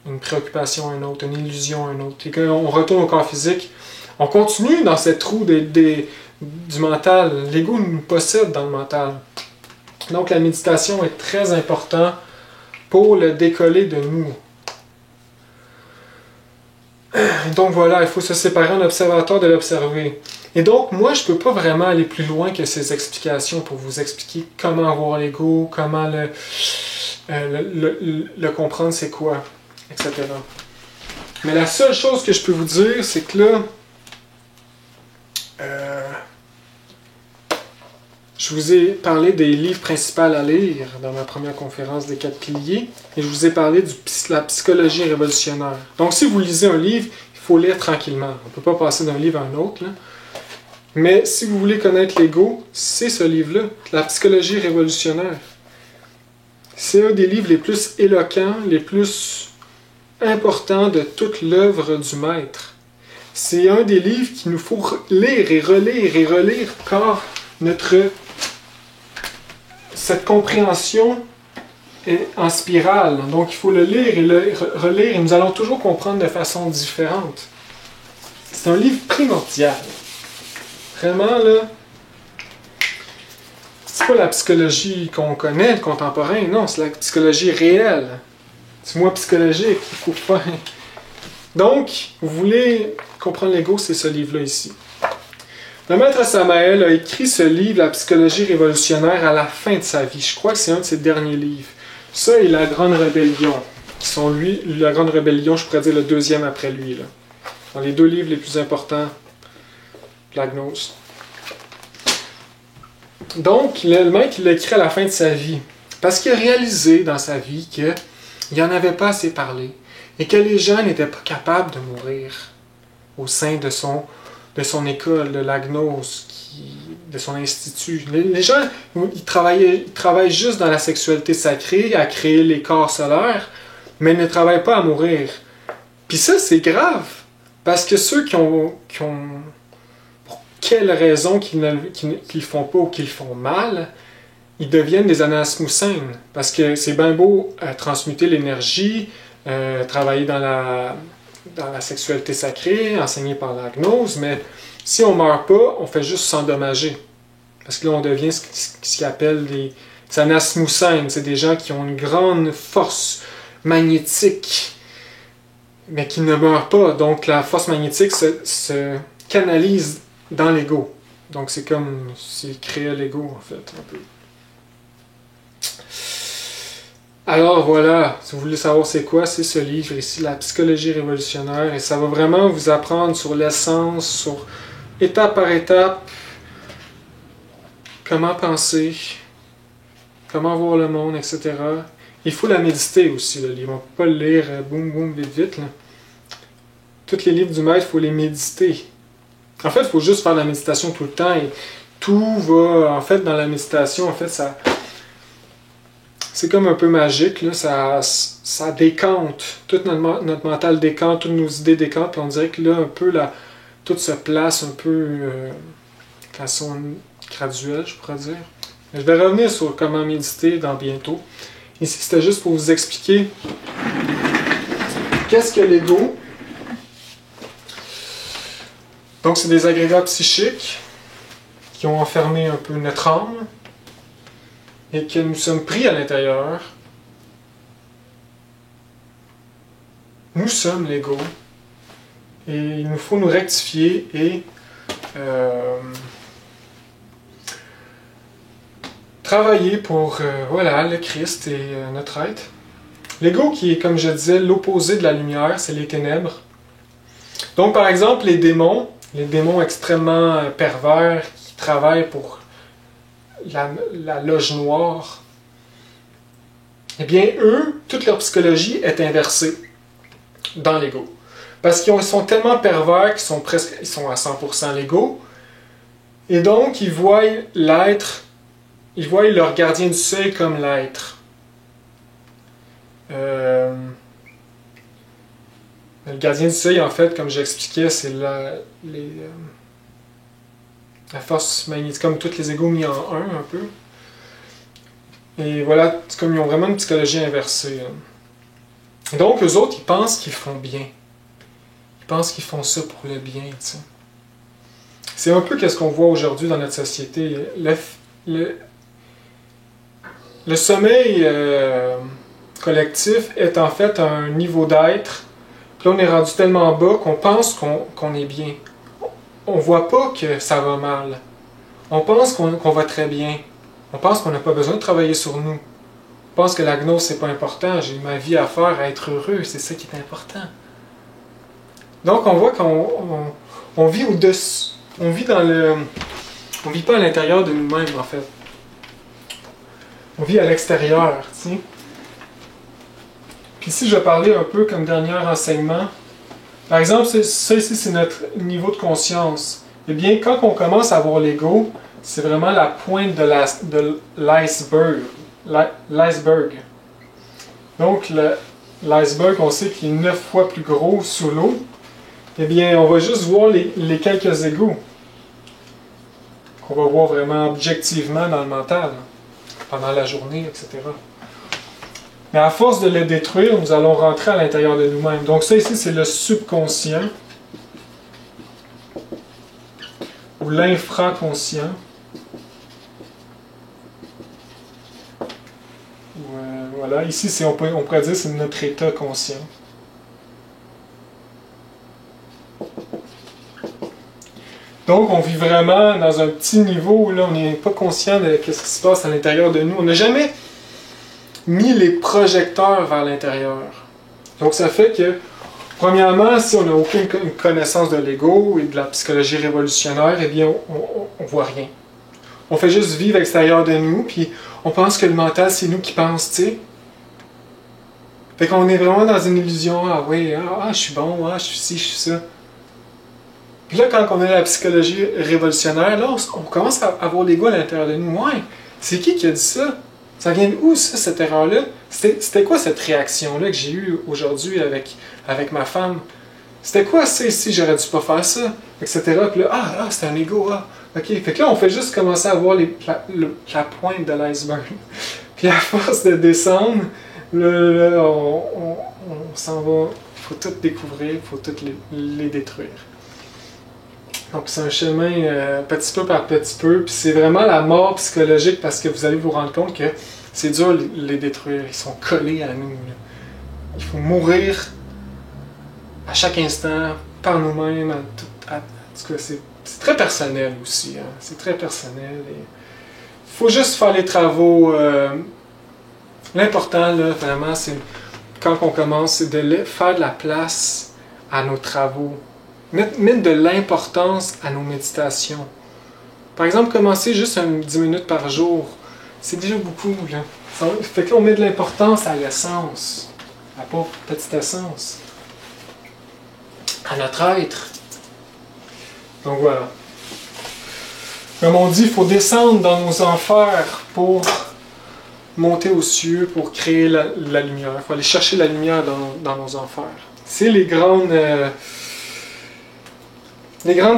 Une préoccupation à une autre, une illusion à une autre. Et quand on retourne au corps physique, on continue dans cette roue du mental. L'ego nous possède dans le mental. Donc la méditation est très importante pour le décoller de nous. Donc voilà, il faut se séparer en observateur de l'observer. Et donc, moi, je ne peux pas vraiment aller plus loin que ces explications pour vous expliquer comment avoir l'ego, comment le comprendre c'est quoi, etc. Mais la seule chose que je peux vous dire, c'est que là, je vous ai parlé des livres principaux à lire dans ma première conférence des 4 piliers, et je vous ai parlé de la psychologie révolutionnaire. Donc si vous lisez un livre, il faut lire tranquillement. On ne peut pas passer d'un livre à un autre, là. Mais si vous voulez connaître l'ego, c'est ce livre-là, la psychologie révolutionnaire. C'est un des livres les plus éloquents, les plus importants de toute l'œuvre du maître. C'est un des livres qu'il nous faut lire et relire, car cette compréhension est en spirale. Donc il faut le lire et le relire, et nous allons toujours comprendre de façon différente. C'est un livre primordial. Vraiment, là, c'est pas la psychologie qu'on connaît, le contemporain, non, c'est la psychologie réelle. C'est moins psychologique, il faut faire. Donc, vous voulez comprendre l'ego, c'est ce livre-là ici. Le maître Samael a écrit ce livre, La psychologie révolutionnaire, à la fin de sa vie. Je crois que c'est un de ses derniers livres. Ça et La Grande Rébellion, qui sont La Grande Rébellion, je pourrais dire le deuxième après lui, là. Dans les 2 livres les plus importants de la gnose. Donc, le maître, il l'a écrit à la fin de sa vie. Parce qu'il a réalisé dans sa vie qu'il n'en avait pas assez parlé et que les gens n'étaient pas capables de mourir au sein de son école, de la gnose, de son institut. Les gens, ils travaillent juste dans la sexualité sacrée, à créer les corps solaires, mais ils ne travaillent pas à mourir. Puis ça, c'est grave, parce que ceux qui ont pour quelle raison qu'ils le font pas ou qu'ils le font mal, ils deviennent des anasmoussènes. Parce que c'est bien beau transmuter l'énergie, travailler dans la sexualité sacrée, enseigner par la gnose, mais si on ne meurt pas, on fait juste s'endommager. Parce que là, on devient ce qu'ils appellent des anasmoussènes. C'est des gens qui ont une grande force magnétique, mais qui ne meurent pas. Donc la force magnétique se canalise dans l'ego. Donc c'est comme s'il créait l'ego, en fait, un peu. Alors voilà, si vous voulez savoir c'est quoi, c'est ce livre ici, La psychologie révolutionnaire, et ça va vraiment vous apprendre sur l'essence, sur étape par étape, comment penser, comment voir le monde, etc. Il faut la méditer aussi, le livre. On ne peut pas le lire boum boum vite vite, là. Tous les livres du maître, il faut les méditer. En fait, il faut juste faire de la méditation tout le temps, et tout va, en fait, dans la méditation, en fait, ça... C'est comme un peu magique, là, ça décante, tout notre mental décante, toutes nos idées décantent, puis on dirait que là, un peu, là, tout se place un peu de façon graduelle, je pourrais dire. Je vais revenir sur comment méditer dans bientôt. Ici, c'était juste pour vous expliquer qu'est-ce que l'ego. Donc, c'est des agrégats psychiques qui ont enfermé un peu notre âme, et que nous sommes pris à l'intérieur. Nous sommes l'ego, et il nous faut nous rectifier et travailler pour voilà, le Christ et notre être. L'ego qui est, comme je disais, l'opposé de la lumière, c'est les ténèbres. Donc par exemple, les démons extrêmement pervers qui travaillent pour la loge noire, eh bien, eux, toute leur psychologie est inversée dans l'ego. Parce qu'ils sont tellement pervers qu'ils sont à 100% l'ego, et donc ils voient l'être, ils voient leur gardien du seuil comme l'être. Le gardien du seuil, en fait, comme j'expliquais, c'est la force magnétique, comme tous les égos mis en un peu. Et voilà, c'est comme ils ont vraiment une psychologie inversée. Et donc, eux autres, ils pensent qu'ils font bien. Ils pensent qu'ils font ça pour le bien, tu sais. C'est un peu ce qu'on voit aujourd'hui dans notre société. Le sommeil collectif est en fait un niveau d'être. Là, on est rendu tellement bas qu'on pense qu'on est bien. On voit pas que ça va mal. On pense qu'on va très bien. On pense qu'on n'a pas besoin de travailler sur nous. pense que la gnose, c'est pas important. J'ai ma vie à faire, à être heureux. C'est ça qui est important. Donc, on voit qu'on vit au-dessus. On vit dans le... On vit pas à l'intérieur de nous-mêmes, en fait. On vit à l'extérieur, tu sais. Puis ici, je vais parler un peu comme dernier enseignement. Par exemple, ça ici, c'est notre niveau de conscience. Eh bien, quand on commence à avoir l'ego, c'est vraiment la pointe de l'iceberg. L'iceberg. Donc, l'iceberg, on sait qu'il est 9 fois plus gros sous l'eau. Eh bien, on va juste voir les quelques égos qu'on va voir vraiment objectivement dans le mental, pendant la journée, etc. Mais à force de les détruire, nous allons rentrer à l'intérieur de nous-mêmes. Donc ça ici, c'est le subconscient ou l'infraconscient. Voilà, ici, on pourrait dire que c'est notre état conscient. Donc, on vit vraiment dans un petit niveau où là, on n'est pas conscient de ce qui se passe à l'intérieur de nous. On n'a jamais mis les projecteurs vers l'intérieur. Donc, ça fait que, premièrement, si on n'a aucune connaissance de l'ego et de la psychologie révolutionnaire, eh bien, on ne voit rien. On fait juste vivre à l'extérieur de nous, puis on pense que le mental, c'est nous qui pensons, tu sais. Fait qu'on est vraiment dans une illusion. Ah oui, je suis bon, je suis ci, je suis ça. Puis là, quand on est dans la psychologie révolutionnaire, là, on commence à avoir l'ego à l'intérieur de nous. Ouais, c'est qui a dit ça? Ça vient d'où, ça, cette erreur-là? C'était quoi cette réaction-là que j'ai eue aujourd'hui avec ma femme? C'était quoi ça ici? J'aurais dû pas faire ça, etc. Puis là, c'est un ego, OK. Fait que là, on fait juste commencer à voir la pointe de l'iceberg. Puis à force de descendre, là, on s'en va. Il faut tout découvrir, il faut tout les détruire. Donc c'est un chemin petit peu par petit peu, puis c'est vraiment la mort psychologique parce que vous allez vous rendre compte que c'est dur de les détruire, ils sont collés à nous. Là. Il faut mourir à chaque instant, par nous-mêmes, en tout cas c'est très personnel aussi, hein. C'est très personnel. Il faut juste faire les travaux. L'important là, vraiment, c'est quand on commence, c'est de faire de la place à nos travaux. Mettre de l'importance à nos méditations. Par exemple, commencer juste 10 minutes par jour, c'est déjà beaucoup. Là. Fait que là, on met de l'importance à l'essence, à la pauvre petite essence, à notre être. Donc voilà. Comme on dit, il faut descendre dans nos enfers pour monter aux cieux, pour créer la lumière. Il faut aller chercher la lumière dans nos enfers. C'est les grands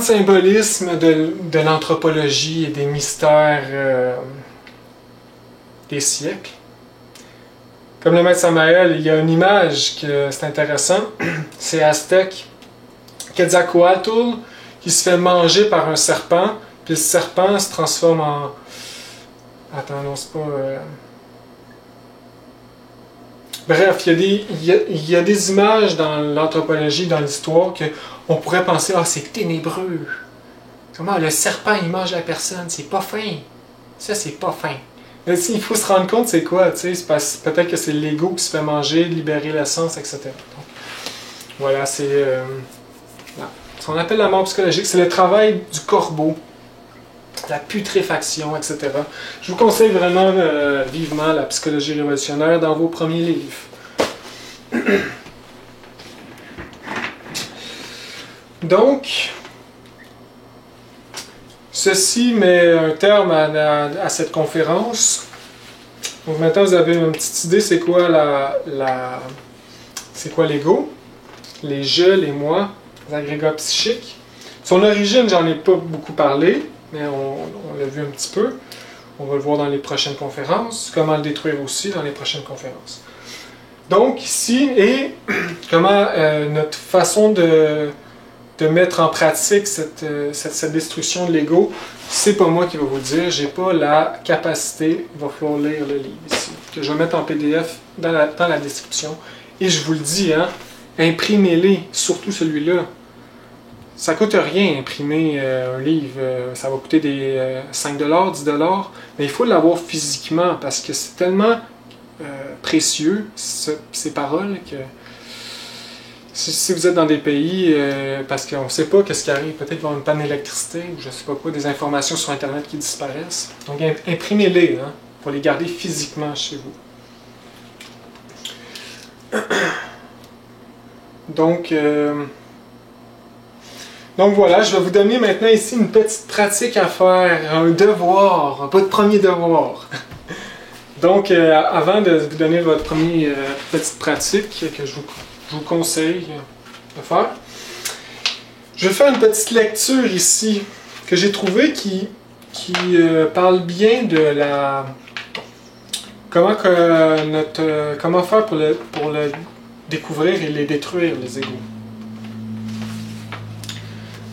symbolismes de l'anthropologie et des mystères des siècles. Comme le maître Samael, il y a une image que c'est intéressant. C'est Aztèque. Quetzalcoatl qui se fait manger par un serpent, puis le serpent se transforme en... Attends, non, c'est pas... Bref, il y a des images dans l'anthropologie, dans l'histoire, qu'on pourrait penser « Ah, c'est ténébreux! Comment le serpent, il mange la personne? C'est pas fin! Ça, c'est pas fin! » Mais il faut se rendre compte c'est quoi, tu sais, peut-être que c'est l'ego qui se fait manger, libérer l'essence, etc. Donc, voilà, c'est ce qu'on appelle la mort psychologique, c'est le travail du corbeau, la putréfaction, etc. Je vous conseille vraiment vivement la psychologie révolutionnaire dans vos premiers livres. Donc, ceci met un terme à cette conférence. Donc maintenant, vous avez une petite idée, c'est quoi c'est quoi l'ego, les je, les moi, les agrégats psychiques. Son origine, j'en ai pas beaucoup parlé, mais on l'a vu un petit peu. On va le voir dans les prochaines conférences. Comment le détruire aussi dans les prochaines conférences. Donc ici, et comment notre façon de mettre en pratique cette destruction de l'ego, c'est pas moi qui vais vous le dire, j'ai pas la capacité, il va falloir lire le livre ici, que je vais mettre en PDF dans la description. Et je vous le dis, hein, imprimez-les, surtout celui-là. Ça coûte rien imprimer un livre, ça va coûter des 5$, 10$, mais il faut l'avoir physiquement parce que c'est tellement précieux, ces paroles, que si vous êtes dans des pays, parce qu'on ne sait pas qu'est-ce qui arrive, peut-être qu'il va y avoir une panne d'électricité, ou je ne sais pas quoi, des informations sur Internet qui disparaissent. Donc imprimez-les, hein, pour les garder physiquement chez vous. Donc voilà, je vais vous donner maintenant ici une petite pratique à faire, un devoir, votre premier devoir. Donc avant de vous donner votre première petite pratique que je vous conseille de faire, je vais faire une petite lecture ici que j'ai trouvée qui parle bien de la... Comment faire pour le découvrir et les détruire, les égos.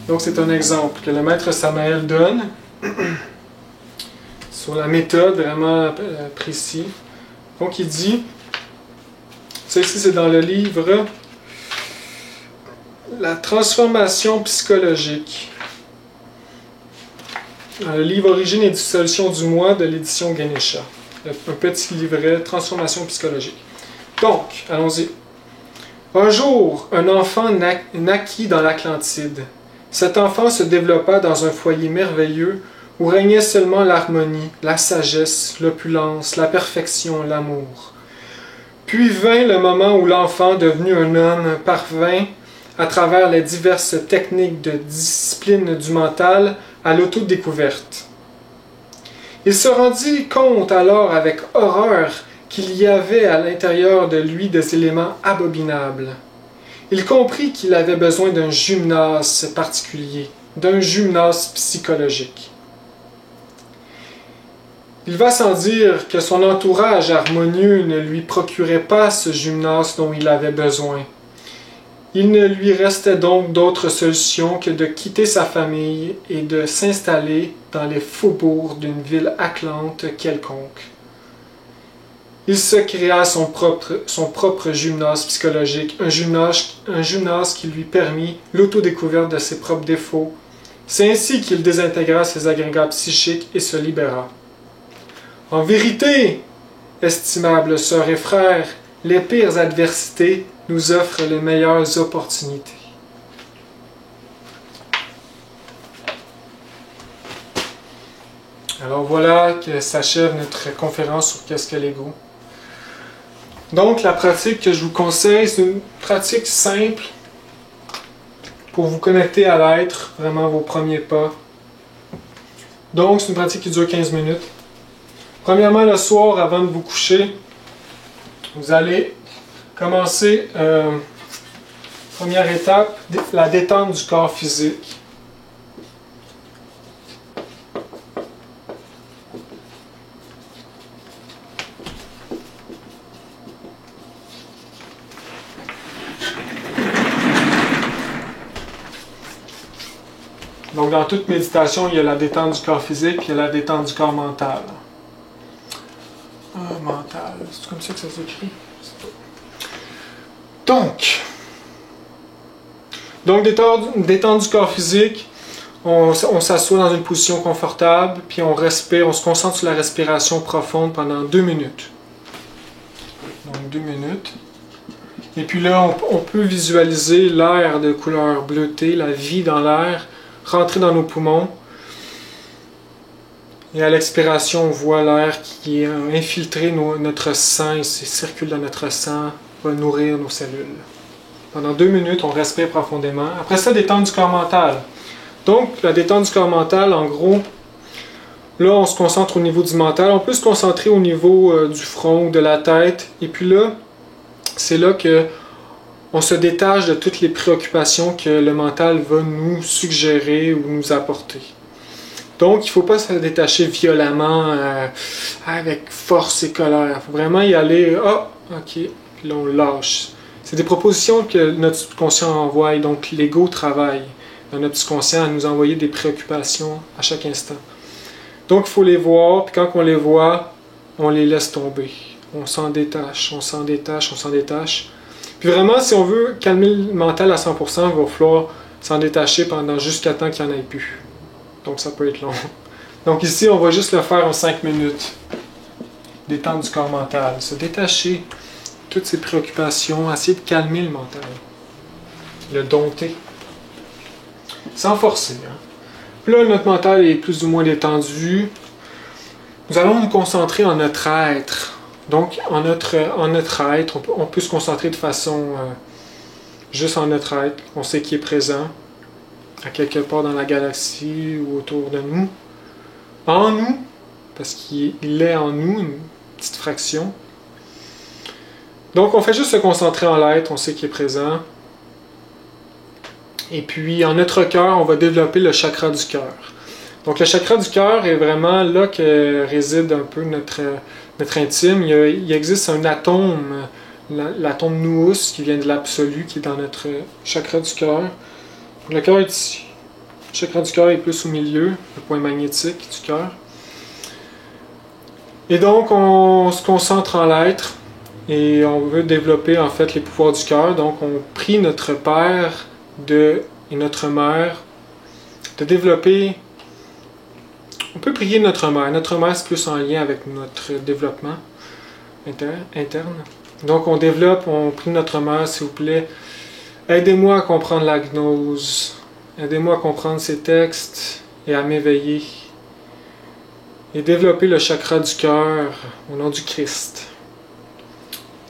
Donc c'est un exemple que le maître Samael donne sur la méthode vraiment précis. Donc il dit, ça ici c'est dans le livre La transformation psychologique. Dans le livre Origine et dissolution du moi de l'édition Ganesha. Un petit livret, Transformation psychologique. Donc, allons-y. Un jour, un enfant naquit dans l'Atlantide. Cet enfant se développa dans un foyer merveilleux où régnait seulement l'harmonie, la sagesse, l'opulence, la perfection, l'amour. Puis vint le moment où l'enfant, devenu un homme, parvint, à travers les diverses techniques de discipline du mental, à l'autodécouverte. Il se rendit compte alors avec horreur qu'il y avait à l'intérieur de lui des éléments abominables. Il comprit qu'il avait besoin d'un gymnase particulier, d'un gymnase psychologique. Il va sans dire que son entourage harmonieux ne lui procurait pas ce gymnase dont il avait besoin. Il ne lui restait donc d'autre solution que de quitter sa famille et de s'installer dans les faubourgs d'une ville atlante quelconque. Il se créa son propre gymnase psychologique, un gymnase qui lui permit l'autodécouverte de ses propres défauts. C'est ainsi qu'il désintégra ses agrégats psychiques et se libéra. En vérité, estimables sœurs et frères, les pires adversités nous offrent les meilleures opportunités. Alors voilà que s'achève notre conférence sur qu'est-ce que l'ego. Donc la pratique que je vous conseille, c'est une pratique simple pour vous connecter à l'être, vraiment vos premiers pas. Donc c'est une pratique qui dure 15 minutes. Premièrement, le soir, avant de vous coucher, vous allez commencer, première étape, la détente du corps physique. Donc dans toute méditation, il y a la détente du corps physique, puis il y a la détente du corps mental. Mental, c'est comme ça que ça s'écrit? Donc détente du corps physique, on s'assoit dans une position confortable, puis on respire, on se concentre sur la respiration profonde pendant 2 minutes. Donc 2 minutes. Et puis là, on peut visualiser l'air de couleur bleutée, la vie dans l'air, rentrer dans nos poumons. Et à l'expiration, on voit l'air qui est infiltré notre sang, il circule dans notre sang, va nourrir nos cellules. Pendant 2 minutes, on respire profondément. Après ça, détente du corps mental. Donc, la détente du corps mental, en gros, là, on se concentre au niveau du mental. On peut se concentrer au niveau du front ou de la tête. Et puis là, c'est là que on se détache de toutes les préoccupations que le mental va nous suggérer ou nous apporter. Donc, il ne faut pas se détacher violemment, avec force et colère. Il faut vraiment y aller, ok, puis là on lâche. C'est des propositions que notre subconscient envoie, donc l'ego travaille dans notre subconscient à nous envoyer des préoccupations à chaque instant. Donc, il faut les voir, puis quand on les voit, on les laisse tomber. On s'en détache, on s'en détache, on s'en détache. Puis vraiment, si on veut calmer le mental à 100%, il va falloir s'en détacher pendant jusqu'à temps qu'il n'y en ait plus. Donc ça peut être long. Donc ici, on va juste le faire en 5 minutes. détente du corps mental, se détacher de toutes ces préoccupations, essayer de calmer le mental, le dompter, sans forcer. Hein. Là, notre mental est plus ou moins détendu. Nous allons nous concentrer en notre être. Donc, en notre être, on peut se concentrer de façon juste en notre être. On sait qu'il est présent à quelque part dans la galaxie ou autour de nous. En nous, parce qu'il est en nous, une petite fraction. Donc, on fait juste se concentrer en l'être, on sait qu'il est présent. Et puis, en notre cœur, on va développer le chakra du cœur. Donc, le chakra du cœur est vraiment là que réside un peu notre intime. Il existe un atome, l'atome nous qui vient de l'absolu, qui est dans notre chakra du cœur. Le cœur est ici. Le chakra du cœur est plus au milieu, le point magnétique du cœur. Et donc, on se concentre en l'être et on veut développer en fait les pouvoirs du cœur. Donc, on prie notre Père et notre Mère de développer. On peut prier notre Mère. Notre Mère, c'est plus en lien avec notre développement interne. Donc, on prie notre Mère, s'il vous plaît. Aidez-moi à comprendre la gnose. Aidez-moi à comprendre ces textes et à m'éveiller. Et développer le chakra du cœur au nom du Christ.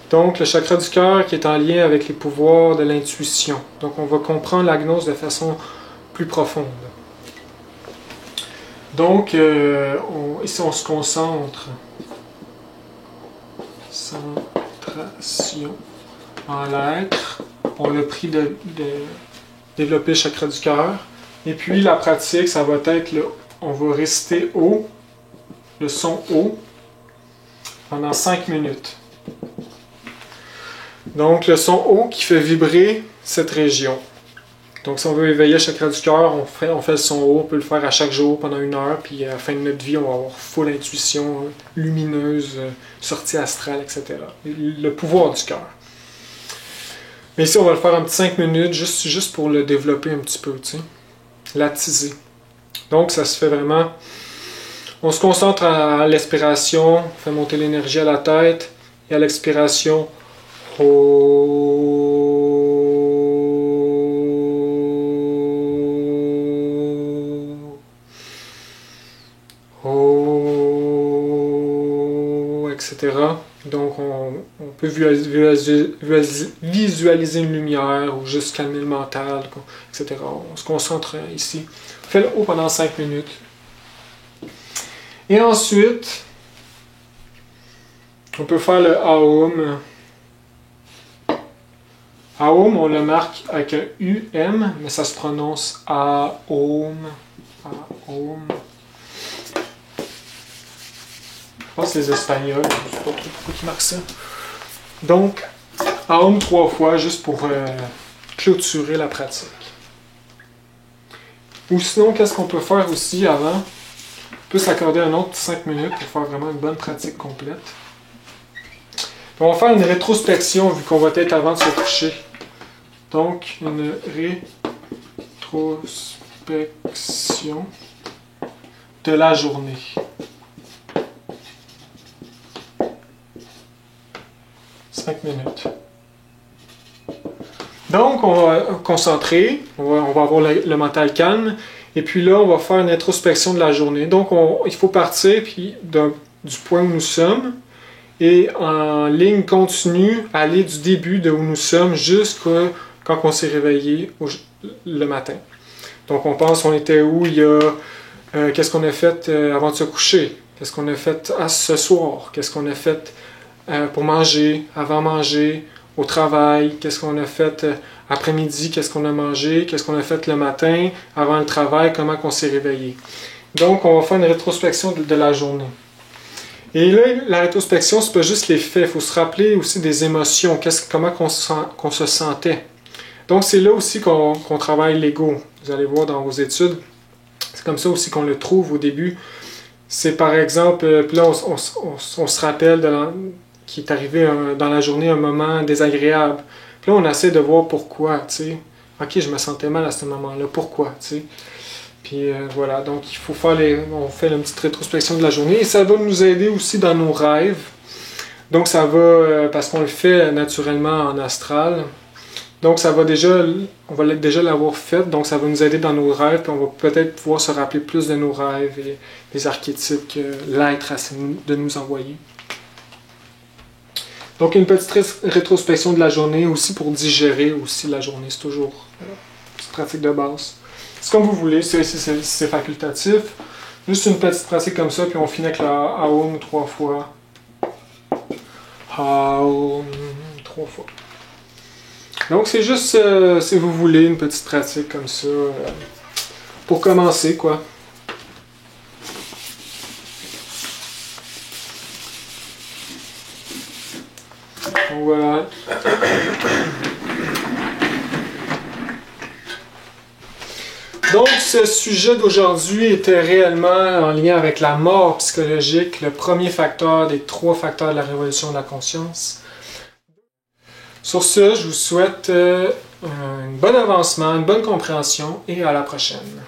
Donc, le chakra du cœur qui est en lien avec les pouvoirs de l'intuition. Donc, on va comprendre la gnose de façon plus profonde. Donc, ici, on se concentre. Concentration en l'être. On le prie de développer le chakra du cœur. Et puis, la pratique, ça va être, on va rester haut, le son haut, pendant 5 minutes. Donc, le son haut qui fait vibrer cette région. Donc, si on veut éveiller le chakra du cœur, on fait le son haut, on peut le faire à chaque jour pendant 1 heure, puis à la fin de notre vie, on va avoir full intuition lumineuse, sortie astrale, etc. Le pouvoir du cœur. Mais ici, on va le faire en petit 5 minutes, juste pour le développer un petit peu, tu sais, l'attiser. Donc, ça se fait vraiment. On se concentre à l'expiration, on fait monter l'énergie à la tête, et à l'expiration, etc. Donc, on peut visualiser une lumière ou juste calmer le mental, etc. On se concentre ici. On fait le haut pendant 5 minutes. Et ensuite, on peut faire le Aum. Aum, on le marque avec un UM, mais ça se prononce Aum. Aum. Je pense que c'est les Espagnols, je ne sais pas trop pourquoi ils marquent ça. Donc, Aum 3 fois, juste pour clôturer la pratique. Ou sinon, qu'est-ce qu'on peut faire aussi avant? On peut s'accorder un autre 5 minutes pour faire vraiment une bonne pratique complète. On va faire une rétrospection vu qu'on va être avant de se coucher. Donc, une rétrospection de la journée. Minutes. Donc, on va concentrer, on va avoir le mental calme, et puis là, on va faire une introspection de la journée. Donc, il faut partir puis du point où nous sommes, et en ligne continue, aller du début de où nous sommes jusqu'à quand on s'est réveillé le matin. Donc, on pense, on était où il y a, qu'est-ce qu'on a fait avant de se coucher, qu'est-ce qu'on a fait ce soir, qu'est-ce qu'on a fait pour manger, avant manger, au travail, qu'est-ce qu'on a fait après-midi, qu'est-ce qu'on a mangé, qu'est-ce qu'on a fait le matin, avant le travail, comment on s'est réveillé. Donc, on va faire une rétrospection de la journée. Et là, la rétrospection, c'est pas juste les faits, il faut se rappeler aussi des émotions, comment qu'on se sentait. Donc, c'est là aussi qu'on travaille l'ego. Vous allez voir dans vos études, c'est comme ça aussi qu'on le trouve au début. C'est par exemple, puis là, on se rappelle qu'il est arrivé dans la journée un moment désagréable. Puis là, on essaie de voir pourquoi, tu sais. Ok, je me sentais mal à ce moment-là, pourquoi, tu sais. Puis voilà, donc il faut faire on fait une petite rétrospection de la journée et ça va nous aider aussi dans nos rêves. Donc ça va, parce qu'on le fait naturellement en astral, donc ça va déjà, on va déjà l'avoir fait, donc ça va nous aider dans nos rêves, puis on va peut-être pouvoir se rappeler plus de nos rêves et des archétypes que l'être a de nous envoyer. Donc une petite rétrospection de la journée aussi pour digérer aussi la journée, c'est toujours une petite pratique de base. C'est comme vous voulez, c'est facultatif. Juste une petite pratique comme ça, puis on finit avec la Aum 3 fois. Aum 3 fois. Donc c'est juste, si vous voulez, une petite pratique comme ça, pour commencer, quoi. Donc voilà. Donc, ce sujet d'aujourd'hui était réellement en lien avec la mort psychologique, le premier facteur des 3 facteurs de la révolution de la conscience. Sur ce, je vous souhaite un bon avancement, une bonne compréhension et à la prochaine.